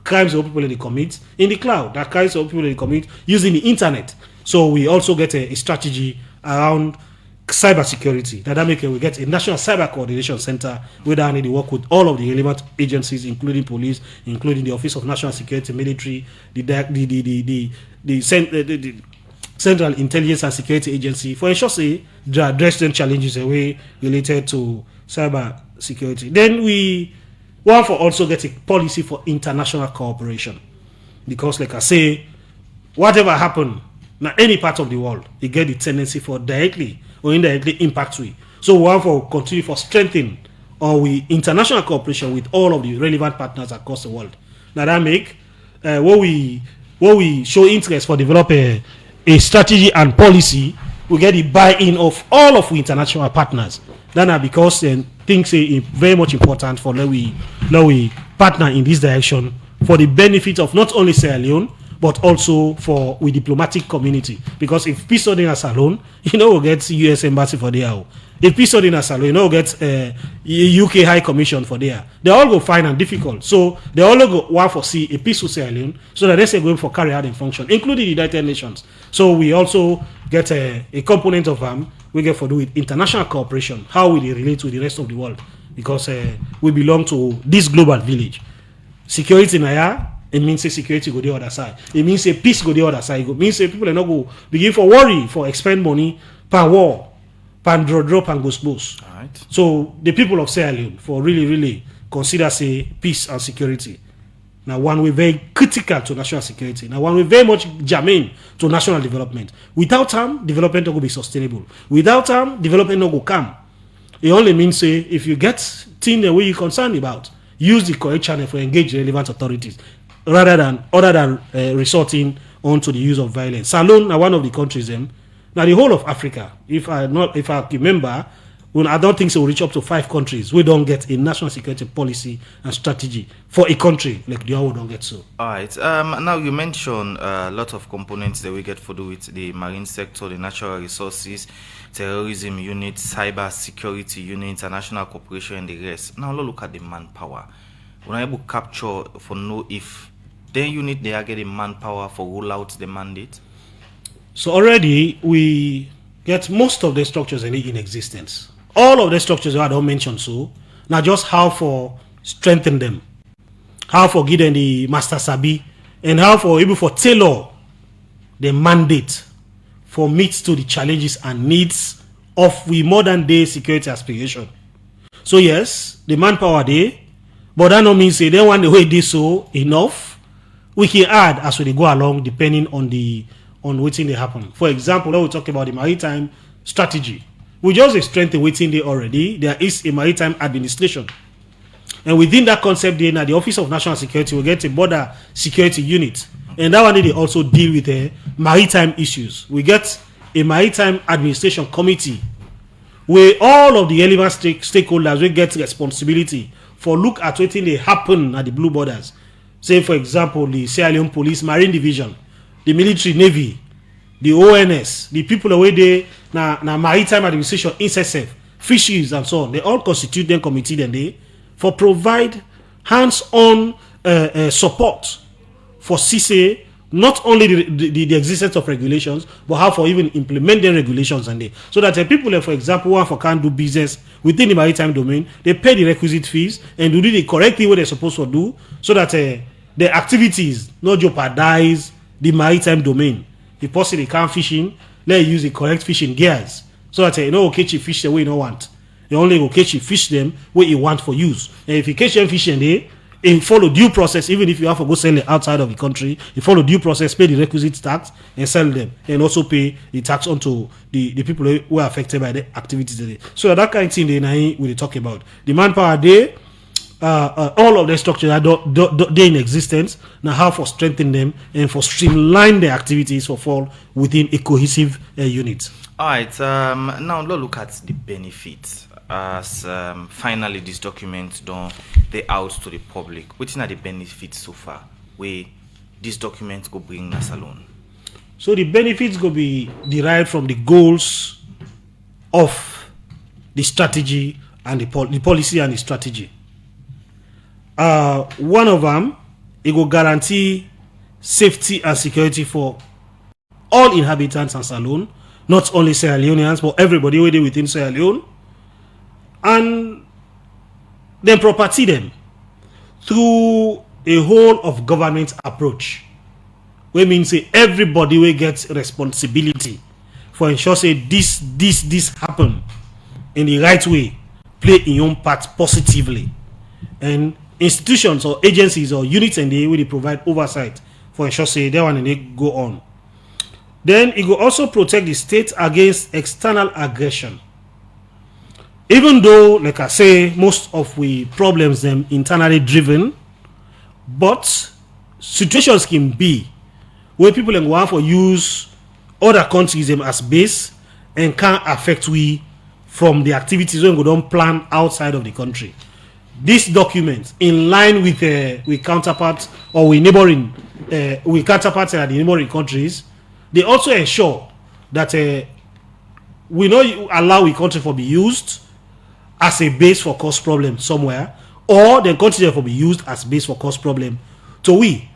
crimes of people they commit in the cloud, that crimes of people they commit using the internet. So we also get a strategy around cybersecurity. That make we get a national cyber coordination center where they need to work with all of the relevant agencies, including police, including the Office of National Security, military, the Central Intelligence and Security Agency, for ensure they address them challenges away related to cyber security. Then we want for also get a policy for international cooperation, because like I say, whatever happen now any part of the world, it get the tendency for directly or indirectly impact we. So we want for continue for strengthening or we international cooperation with all of the relevant partners across the world. Now that make what we show interest for develop a strategy and policy, we get the buy-in of all of the international partners. Then because things are very much important for now we partner in this direction for the benefit of not only Sierra Leone but also for we diplomatic community. Because if peace ordinance alone, we'll get US Embassy for there. If peace ordinance alone, we'll get UK High Commission for there. They all go fine and difficult. So they all go want for see a peaceful Sierra Leone so that they say going for carry out and function, including the United Nations. So we also get a component of we get for do with international cooperation, how we relate to the rest of the world, because we belong to this global village. Security in Aya, it means security go the other side. It means peace go the other side. It means people are not go begin for worry for expend money per war, per drop and goes. All right. So the people of Sierra Leone for really consider peace and security. Now one way very critical to national security. Now one way very much germane to national development. Without them, development not go be sustainable. Without them, development not go come. It only means if you get things the way you're concerned about, use the correct channel for engage relevant authorities rather than resorting onto the use of violence. Salone are one of the countries now the whole of Africa, if I remember, when I don't think so, we'll reach up to 5 countries. We don't get a national security policy and strategy for a country like the other don't get so. All right. Now you mentioned a lot of components that we get for do with the marine sector, the natural resources, terrorism unit, cyber security unit, international cooperation, and the rest. Now let's look at the manpower. We're able to capture for know if then unit they are getting manpower for roll out the mandate. So already we get most of the structures in existence. All of the structures I don't mention so. Now just how for strengthen them, how for give them the master sabi, and how for able for tailor the mandate for meet to the challenges and needs of we modern day security aspiration. So yes, the manpower there, but that no means they don't want the way they so enough. We can add as we go along depending on waiting they happen. For example, when we talk about the maritime strategy, we just strengthen waiting there already. There is a maritime administration. And within that concept there, now the Office of National Security will get a border security unit. And that one they also deal with maritime issues. We get a maritime administration committee where all of the relevant stakeholders will get responsibility for look at what they happen at the blue borders. Say, for example, the Sierra Leone Police Marine Division, the military navy, the ONS, the people away there, na maritime administration, INSSF, fisheries and so on. They all constitute them committee then they for provide hands-on support for CCA, not only the existence of regulations, but how for even implement the regulations and they, so that people, for example, who can't do business within the maritime domain, they pay the requisite fees and do the correct thing what they're supposed to do, so that their activities not jeopardize the maritime domain. If possible, they can't fishing, let use the correct fishing gears, so that catch fish the way you don't want. You only go catch fish them where you want for use. And if you catch them fish and they follow due process, even if you have to go sell it outside of the country, you follow due process, pay the requisite tax and sell them, and also pay the tax onto the people who are affected by the activities today. So that kind of thing they we talk about. The manpower there, all of the structures are they in existence now, how for strengthen them and for streamline their activities for fall within a cohesive unit. All right, now let's look at the benefits as finally this document done they out to the public. What are the benefits so far where this document go bring us alone? So the benefits go be derived from the goals of the strategy and the policy and the strategy. One of them, it will guarantee safety and security for all inhabitants and Salone, not only Sierra Leoneans, but everybody within Sierra Leone, and then property them through a whole of government approach. We mean say everybody will get responsibility for ensure say this happen in the right way, play in your own part positively, and institutions or agencies or units and they will provide oversight for ensure say that one and they go on. Then it will also protect the state against external aggression. Even though, like I say, most of the problems them internally driven, but situations can be where people can go for use other countries them as base and can affect we from the activities when we don't plan outside of the country. This document, in line with counterparts or with neighboring with counterparts in the neighboring countries, they also ensure that we not allow a country for be used as a base for cause problem somewhere, or the country for be used as base for cause problem to we.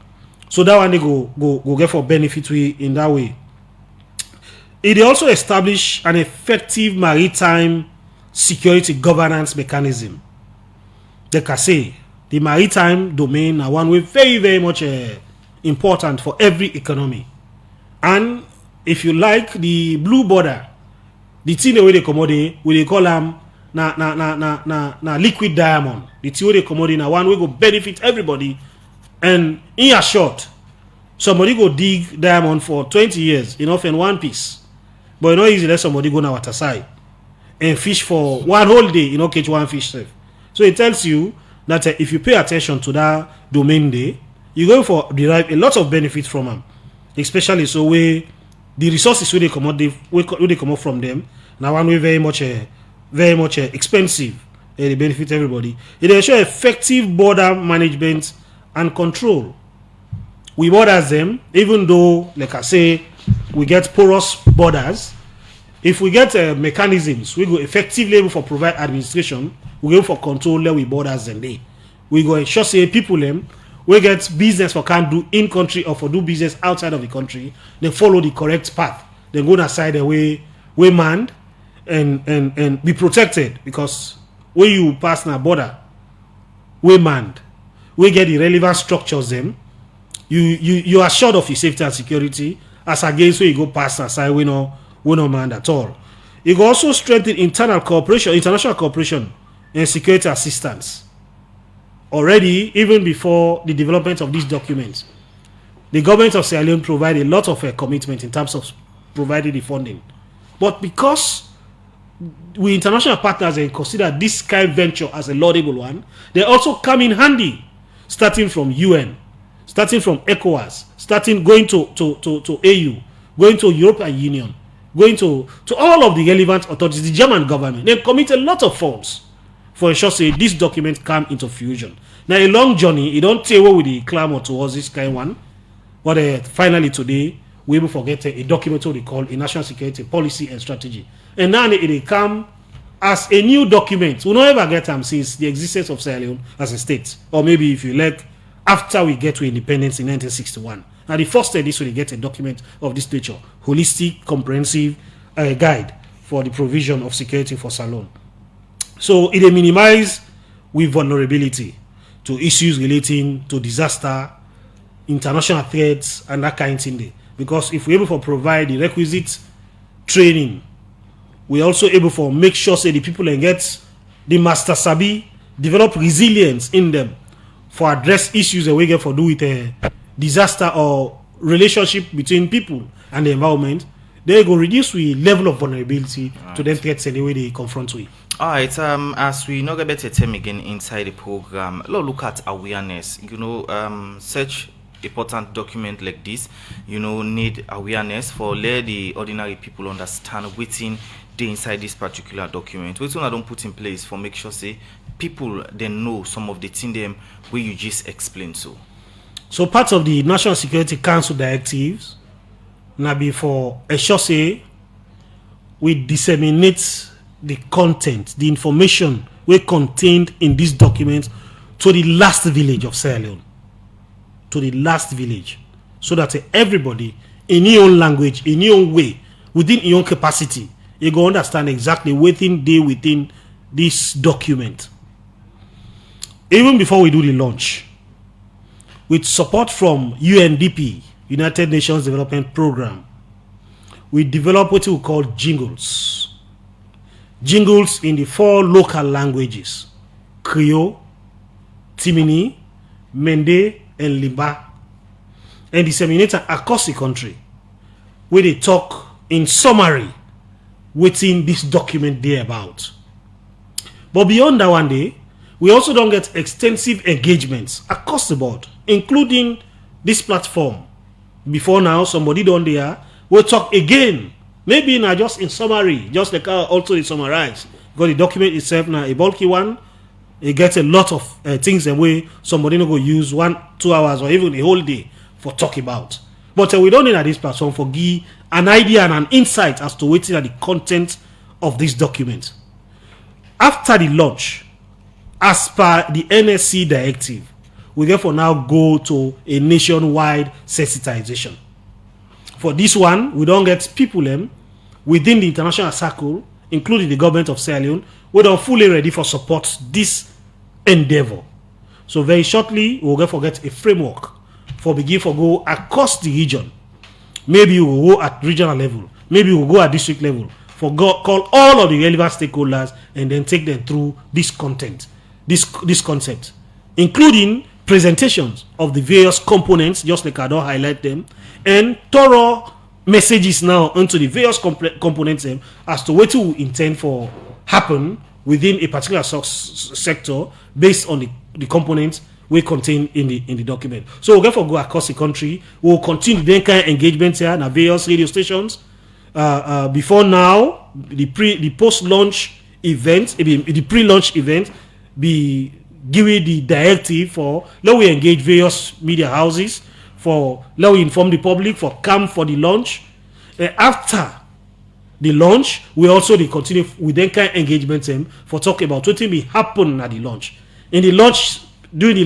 So that one they go get for benefit we in that way. It also establish an effective maritime security governance mechanism. Like I say, the maritime domain are one way very, very much important for every economy. And if you like the blue border, the thing the way they commodity, we they call them na liquid diamond. The thing they commodity na one way go benefit everybody. And in a short, somebody go dig diamond for 20 years, enough in one piece. But you know easy let somebody go na water side and fish for one whole day, you know, catch one fish safe. So it tells you that if you pay attention to that domain day, you're going for derive a lot of benefits from them, especially so where the resources where they come out from them. Now one way very much expensive. They benefit everybody. It ensure effective border management and control. We borders them, even though, like I say, we get porous borders. If we get mechanisms, we go effectively able for provide administration. We go for control there with borders and they. We go ensure say people them we get business for can't do in country or for do business outside of the country. They follow the correct path. They go aside the way manned and be protected, because when you pass na border, we manned. We get the relevant structures them. You are assured of your safety and security as against when you go past aside we no manned at all. It will also strengthen international cooperation and security assistance. Already, even before the development of these documents, the government of Sierra Leone provided a lot of commitment in terms of providing the funding. But because we international partners consider this kind of venture as a laudable one, they also come in handy, starting from UN, starting from ECOWAS, starting going to AU, going to European Union. going to all of the relevant authorities, the German government. They commit a lot of funds for ensure say this document come into fusion. Now a long journey, you don't tell what with the clamor towards this kind one. But finally today, we will forget a document what they call a national security policy and strategy. And now it come as a new document. We don't ever get them since the existence of Sierra Leone as a state. Or maybe if you like, after we get to independence in 1961. Now the first step is to get a document of this nature, holistic, comprehensive guide for the provision of security for Salon. So it minimize with vulnerability to issues relating to disaster, international threats, and that kind of thing. Because if we're able to provide the requisite training, we're also able to make sure say the people and get the master sabi, develop resilience in them for address issues that we get for do with a disaster or relationship between people and the environment. They go reduce the level of vulnerability to them threats and the way they confront with. All right. As we know about a term again inside the program, let's look at awareness. Such important document like this, need awareness for let the ordinary people understand within the inside this particular document. Which one I don't put in place for make sure say people they know some of the thing them where you just explained So part of the National Security Council directives now be for a sure say we disseminate the content, the information we contained in this document to the last village of Sierra Leone. To the last village. So that everybody in your own language, in your own way, within your own capacity, you go understand exactly within this document. Even before we do the launch, with support from UNDP, United Nations Development Program, we develop what we call jingles. Jingles in the 4 local languages: Creole, Timini, Mende, and Limba, and disseminated across the country, where they talk in summary within this document there about. But beyond that one day, we also don't get extensive engagements across the board, including this platform. Before now, somebody down there will talk again, maybe not just in summary, just like also in summarize. Because the document itself now a bulky one, it gets a lot of things and way somebody not go use 1-2 hours or even a whole day for talk about. But we don't need at this platform for give an idea and an insight as to what is the content of this document. After the launch, as per the NSC directive, we therefore now go to a nationwide sensitization. For this one, we don't get people within the international circle, including the government of Sierra Leone, we don't fully ready for support this endeavor. So very shortly, we'll therefore get a framework for begin for go across the region. Maybe we'll go at regional level, maybe we'll go at district level, for call all of the relevant stakeholders and then take them through this content, this concept, including presentations of the various components, just like I don't highlight them, and thorough messages now onto the various components as to what we intend for happen within a particular sector based on the components we contain in the document. So we'll therefore go across the country. We'll continue the kind of engagement here at various radio stations. Before now, the post-launch event, the pre-launch event, be giving the directive for let we engage various media houses, for let we inform the public, for come for the launch. After the launch, we also continue with then kind of engagement for talk about what will happen at the launch. In the launch, during the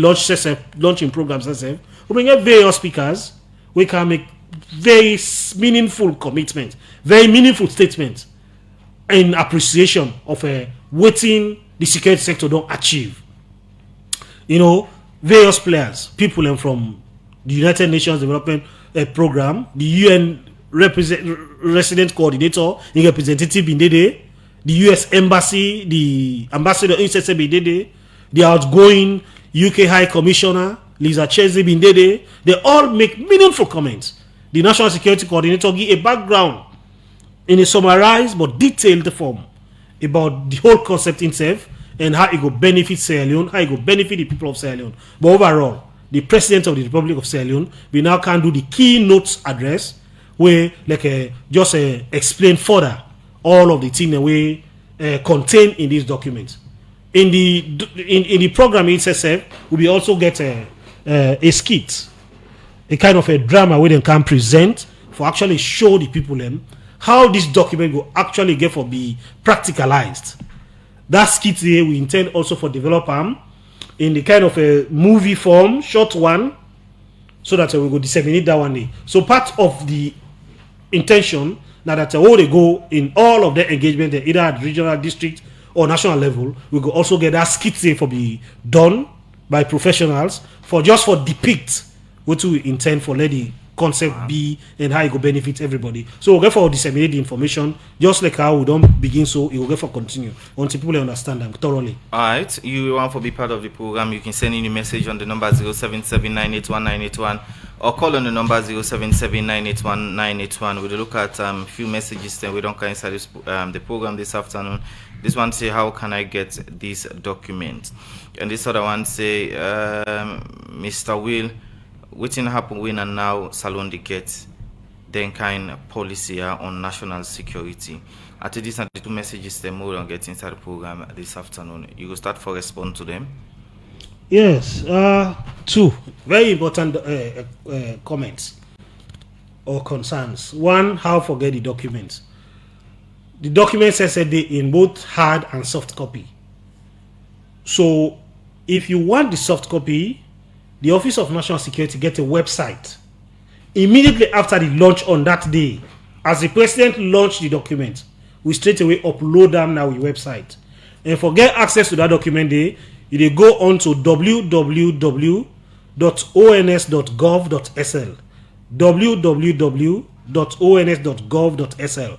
launching programs, we bring up various speakers. We can make very meaningful commitment, very meaningful statements in appreciation of waiting the security sector don't achieve. Various players, people from the United Nations Development Program, the UN resident coordinator, the representative Bindede, the US Embassy, the ambassador Insese Bindede, the outgoing UK High Commissioner Lisa Cheze Bindede, they all make meaningful comments. The National Security Coordinator give a background in a summarized but detailed form about the whole concept itself and how it will benefit Sierra Leone, how it will benefit the people of Sierra Leone. But overall, the President of the Republic of Sierra Leone, we now can do the keynote address where like just explain further all of the things that we contain in this document. In the program itself, we also get a skit, a kind of a drama where they can present for actually show the people them how this document will actually get for be practicalized. That skit here we intend also for develop in the kind of a movie form, short one, so that we will disseminate that one day. So part of the intention now that they go in all of their engagement, either at regional, district, or national level, we could also get that skit here for be done by professionals for depict what we intend for let the concept be and how it will benefit everybody. So we'll get for disseminate the information just like how we don't begin, so it will get for continue until people understand them thoroughly. All right, you want to be part of the program, you can send in a message on the number 077981981 or call on the number 077981981. We'll look at few messages then we don't come inside this, the program this afternoon. This one say, how can I get this document? And this other one say, Mr. Will, waiting happen when and now Salon the get then kind of policy on national security. After this and the two messages them more on get inside the program this afternoon. You will start for respond to them. Yes, two very important comments or concerns. One, how forget the documents. The document says that they in both hard and soft copy. So if you want the soft copy, the Office of National Security get a website. Immediately after the launch on that day, as the president launched the document, we straight away upload them now with website. And for get access to that document day, you go on to www.ons.gov.sl www.ons.gov.sl,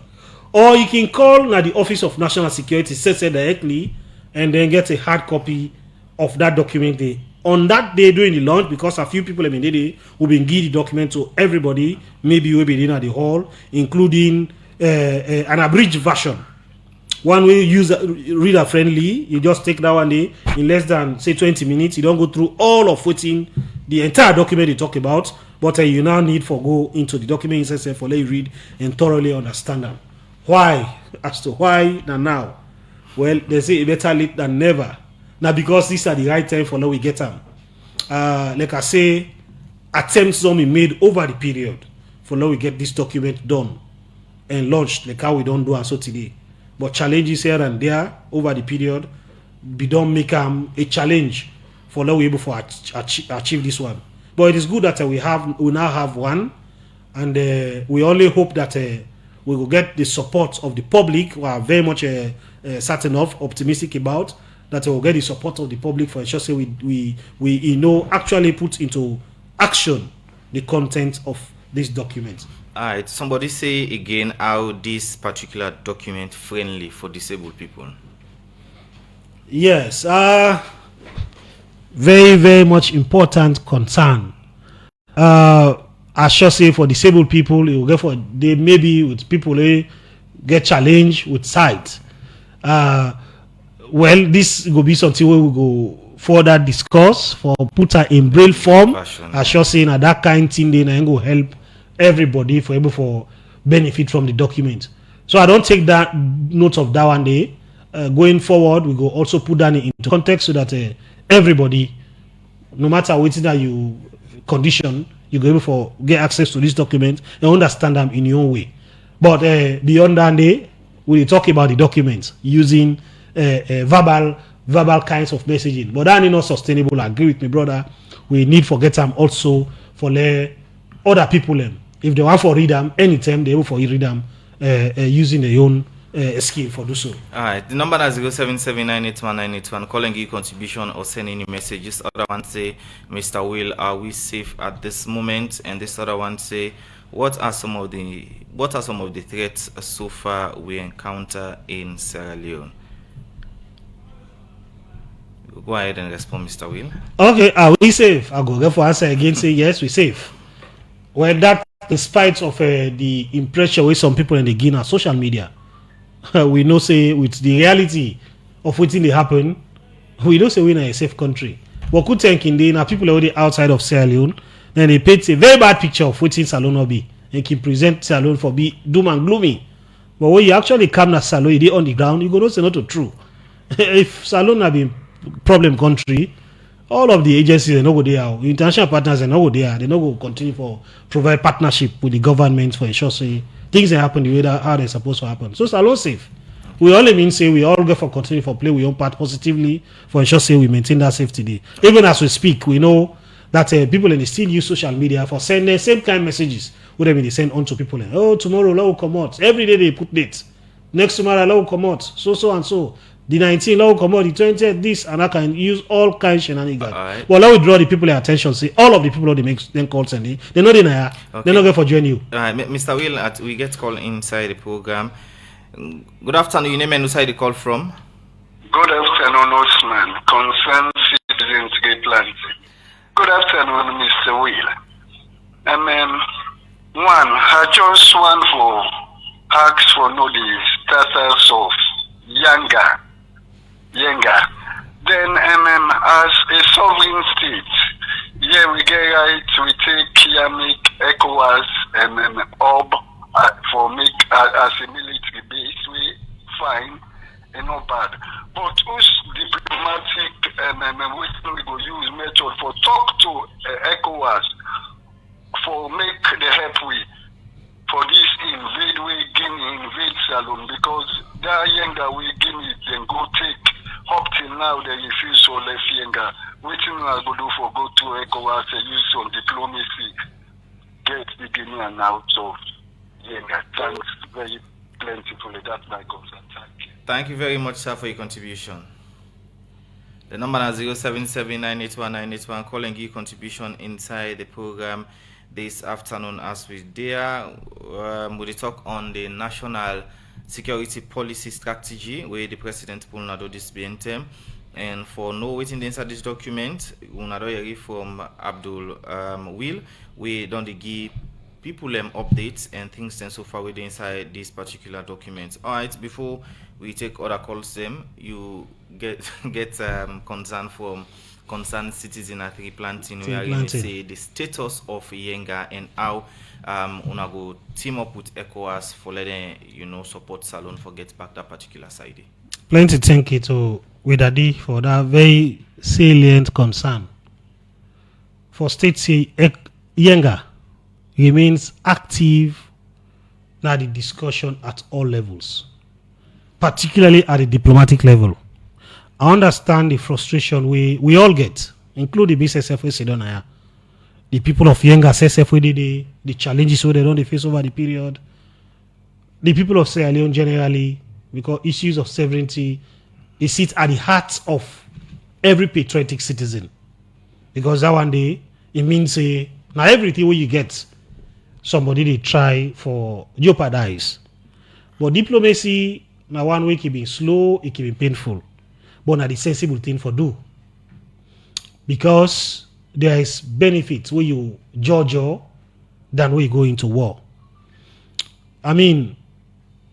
or you can call now the Office of National Security directly and then get a hard copy of that document day. On that day during the launch, because a few people have been there, will be give the document to everybody, maybe we'll be in at the hall, including an abridged version. One way reader friendly, you just take that one day in less than say 20 minutes. You don't go through all of what's the entire document you talk about, but you now need for go into the document itself for let you read and thoroughly understand them. Why? As to why now? Well, they say better late than never. Now, because these are the right time for now we get them. Like I say, attempts will be made over the period for now we get this document done and launched, like how we don't do and so today. But challenges here and there over the period, we don't make a challenge for now we able to achieve this one. But it is good that we now have one, and we only hope that we will get the support of the public. We are very much certain of, optimistic about that we will get the support of the public for ensure say we actually put into action the content of this document. All right, somebody say again how this particular document friendly for disabled people. Yes, very, very much important concern. I should say for disabled people, it will get for they maybe with people get challenged with sight. Well, this will be something where we go further discuss for put her in braille form. I should say that that kind of thing then go help everybody for able for benefit from the document. So I don't take that note of that one day. Going forward, we go also put that into context so that everybody, no matter what that you condition, you go able for get access to this document and understand them in your own way. But beyond that day, we talk about the documents using verbal kinds of messaging. But that is not sustainable. I agree with my brother. We need to get them also for other people. If they want to read them anytime, they will for read them using their own skill for do so. All right, the number is 077981981. Call and give contribution or send any messages. Other one say, Mr. Will, are we safe at this moment? And this other one say, what are some of the threats so far we encounter in Sierra Leone? Go ahead and respond, Mr. Will. Okay, are we safe? I'll go for answer again. Say yes, we're safe. Well, that in spite of the impression with some people in the Guinea social media, we know say with the reality of what they happen, we don't say we're in a safe country. But good thinking, there are people already outside of Sierra Leone, and they paint a very bad picture of what Salon will be and can present Salone for be doom and gloomy. But when you actually come to Salone, they on the ground, you go not say not true. If Salone have been problem country, all of the agencies they no go there, international partners they no go there, they no go continue for provide partnership with the government for ensure say things that happen the way that how they're supposed to happen. So Salone safe. We only mean say we all go for continue for play we own part positively for ensure say we maintain that safety day. Even as we speak, we know that people and they still use social media for sending same kind of messages. Whatever they send on to people. Oh, tomorrow law will come out. Every day they put dates. Next tomorrow law will come out. So and so. The 19th law will come out. The 20th this and I can use all kinds of shenanigans. Right. Well, now we draw the people attention. See, all of the people they make them calls and they're not in here. Okay. They're not going for join you. Mr. Will, we get call inside the program. Good afternoon. Your name and inside the call from? Good afternoon, Osman. Concerned citizens get planted. Good afternoon, Mr. Will. One, I just want to ask for know the status of Yanga. Then, as a sovereign state, yeah, we get right, we take here, make ECOWAS, up for make as a military base, we fine and not bad. But who's diplomatic, we go use method for talk to ECOWAS for make the help we for this invade Salone, because that Yenga we Guinea then go take up till now they refuse to left Yenga. Waiting I go do for go to ECOWAS and use some diplomacy get the Guinean out of Yenga. Thanks very plentifully. That's my concern. Thank you. Thank you very much, sir, for your contribution. The number is 077981981. Call and give contribution inside the program this afternoon as we there. We talk on the national security policy strategy where the president pull nado this BNTM. And for no waiting inside this document, unado from Abdul Will, we don't give people updates and things and so far with inside this particular document. All right, before we take other calls, you get concern from concerned citizen at replanting. We are going to say the status of Yenga and how una go team up with ECOWAS for letting support Salone for get back that particular side. Plenty thank you to Widadi for that very salient concern. For states, Yenga remains active now the discussion at all levels, particularly at the diplomatic level. I understand the frustration we all get, including the BSSF, the people of Yenga, SSF, the challenges they don't face over the period, the people of Sierra Leone generally, because issues of sovereignty is sit at the heart of every patriotic citizen. Because that one day, it means now everything what you get, somebody they try for jeopardize. But diplomacy, now one way it can be slow, it can be painful. But not the sensible thing for do. Because there is benefits where you judge than where you go into war. I mean,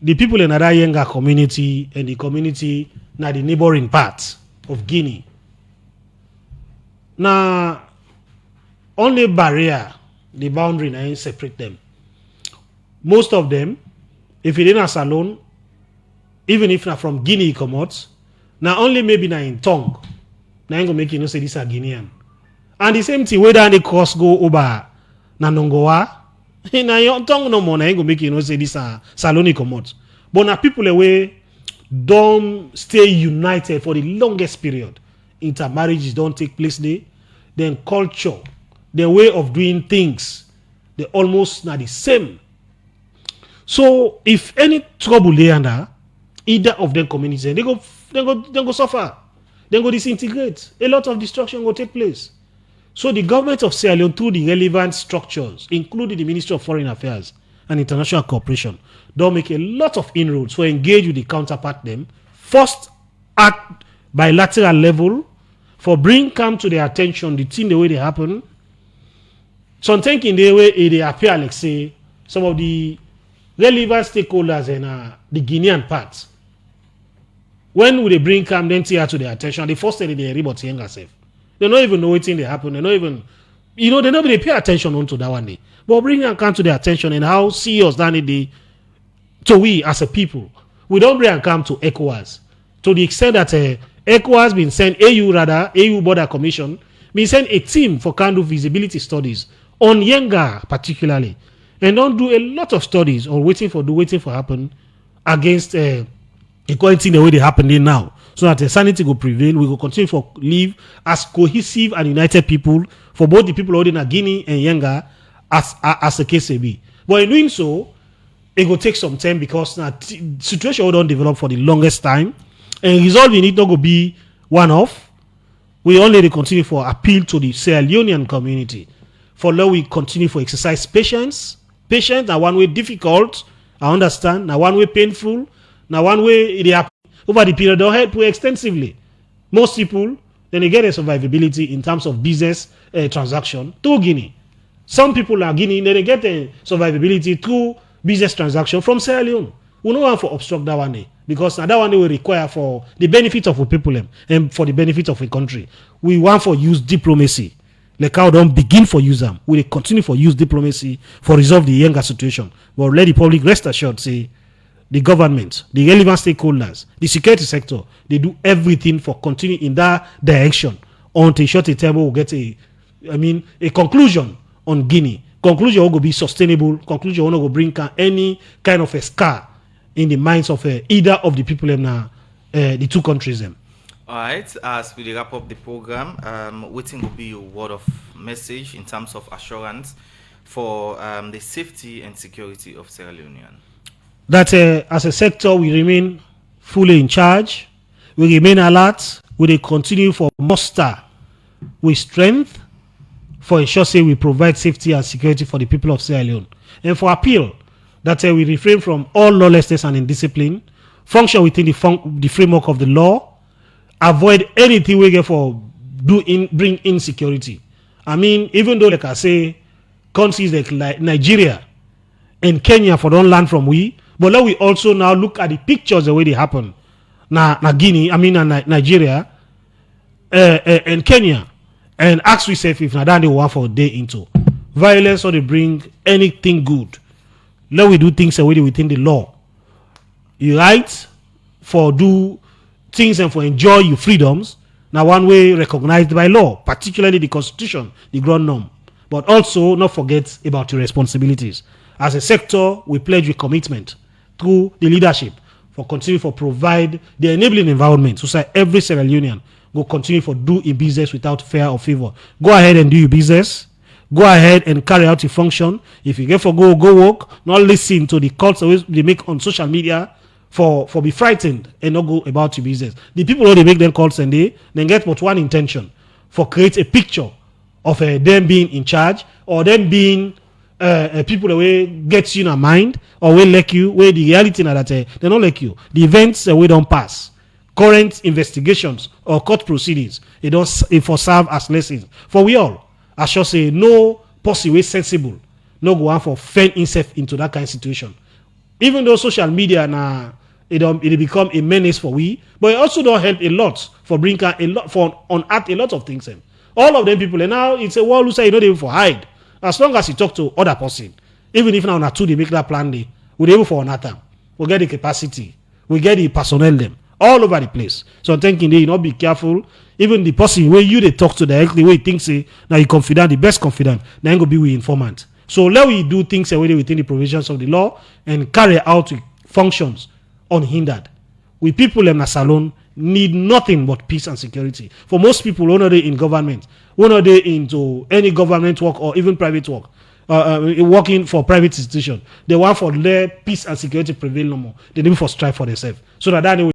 the people in that Yenga community and the community now the neighboring parts of Guinea. Now, only barrier, the boundary now separate them. Most of them, if it is Salone, even if not from Guinea come out, now only maybe now in tongue, now go make say this are Guinean. And the same thing whether the cross go over na Nongoa, na your tongue no more, now go make say this are Salone come out. But now people away don't stay united for the longest period. Intermarriages don't take place there. Then culture, the way of doing things, they almost not the same. So if any trouble there under either of them communities, they go suffer. They go disintegrate. A lot of destruction will take place. So the government of Sierra Leone, through the relevant structures, including the Ministry of Foreign Affairs and International Cooperation, don't make a lot of inroads to engage with the counterpart them. First at bilateral level, for bring come to their attention the thing the way they happen. So thinking the way they appear like say some of the relevant stakeholders in the Guinean part. When would they bring come then to their attention? The first thing they hear about Yenga self. They don't even know what thing they happen. They don't even they nobody pay attention onto that one day. But bring account to their attention and how serious that need to we as a people. We don't bring account to ECOWAS to the extent that ECOWAS been sent AU Border Commission been sent a team for kind of feasibility studies on Yenga particularly, and don't do a lot of studies or waiting for happen against equality the way they happen in now, so that the sanity will prevail. We will continue for live as cohesive and united people for both the people holding Guinea and Yenga as the case may be. But in doing so, it will take some time because now situation will don't develop for the longest time, and resolving it not go be one off. We only continue for appeal to the Sierra Leonean community. For now, we continue for exercise patience. Patience, now one way difficult, I understand. Now one way painful. Now one way they happen over the period don't help extensively. Most people then they get a survivability in terms of business transaction through Guinea. Some people are Guinea, then they get a survivability through business transaction from Sierra Leone. We don't want to obstruct that one day because now that one day will require for the benefit of the people and for the benefit of the country. We want for use diplomacy. Like how don't begin for use them. We continue for use diplomacy for resolve the younger situation. But let the public rest assured say the government, the relevant stakeholders, the security sector, they do everything for continue in that direction until short a time we'll get a conclusion on Guinea. Conclusion will be sustainable. Conclusion will not go bring any kind of a scar in the minds of either of the people in the two countries. All right, as we wrap up the program, waiting will be your word of message in terms of assurance for the safety and security of Sierra Leonean. That as a sector, we remain fully in charge. We remain alert. We will continue for muster with strength for ensure say we provide safety and security for the people of Sierra Leone. And for appeal, that we refrain from all lawlessness and indiscipline, function within the framework of the law, avoid anything we get for bring insecurity. I mean, even though like I say, countries like Nigeria and Kenya for don't learn from we, but now we also now look at the pictures the way they happen. Na Guinea, Nigeria and Kenya, and ask yourself if Nadan they want for a day into violence or they bring anything good. Let we do things the way within the law. You right for do things and for enjoy your freedoms. Now one way recognized by law, particularly the Constitution, the ground norm. But also not forget about your responsibilities. As a sector, we pledge with commitment through the leadership for continue for provide the enabling environment so that every Sierra Leonean will continue for do in business without fear or favor. Go ahead and do your business. Go ahead and carry out your function. If you get for go work, not listen to the calls they make on social media for be frightened and not go about your business. The people who they make them calls and they then get but one intention for create a picture of them being in charge or them being people the way gets you in a mind or will like you where the reality now that they don't like you. The events we don't pass. Current investigations or court proceedings, it for serve as lessons for we all. I shall say no possible sensible, no go on for fend himself into that kind of situation. Even though social media now it become a menace for we, but it also don't help a lot for bring a lot for unearth a lot of things. All of them people and now it's a wall who say you know they for hide. As long as you talk to other person, even if now two they make that plan they we're able for another time. We get the capacity, we get the personnel them all over the place. So I'm thinking they not be careful. Even the person where you they talk to directly where you think say now you confident, the best confident, then go be with informant. So let we do things within the provisions of the law and carry out functions unhindered. We people in a salon need nothing but peace and security. For most people, when are they in government, when are they into any government work or even private work, working for private institution, they want for their peace and security prevail no more. They need for strive for themselves. So that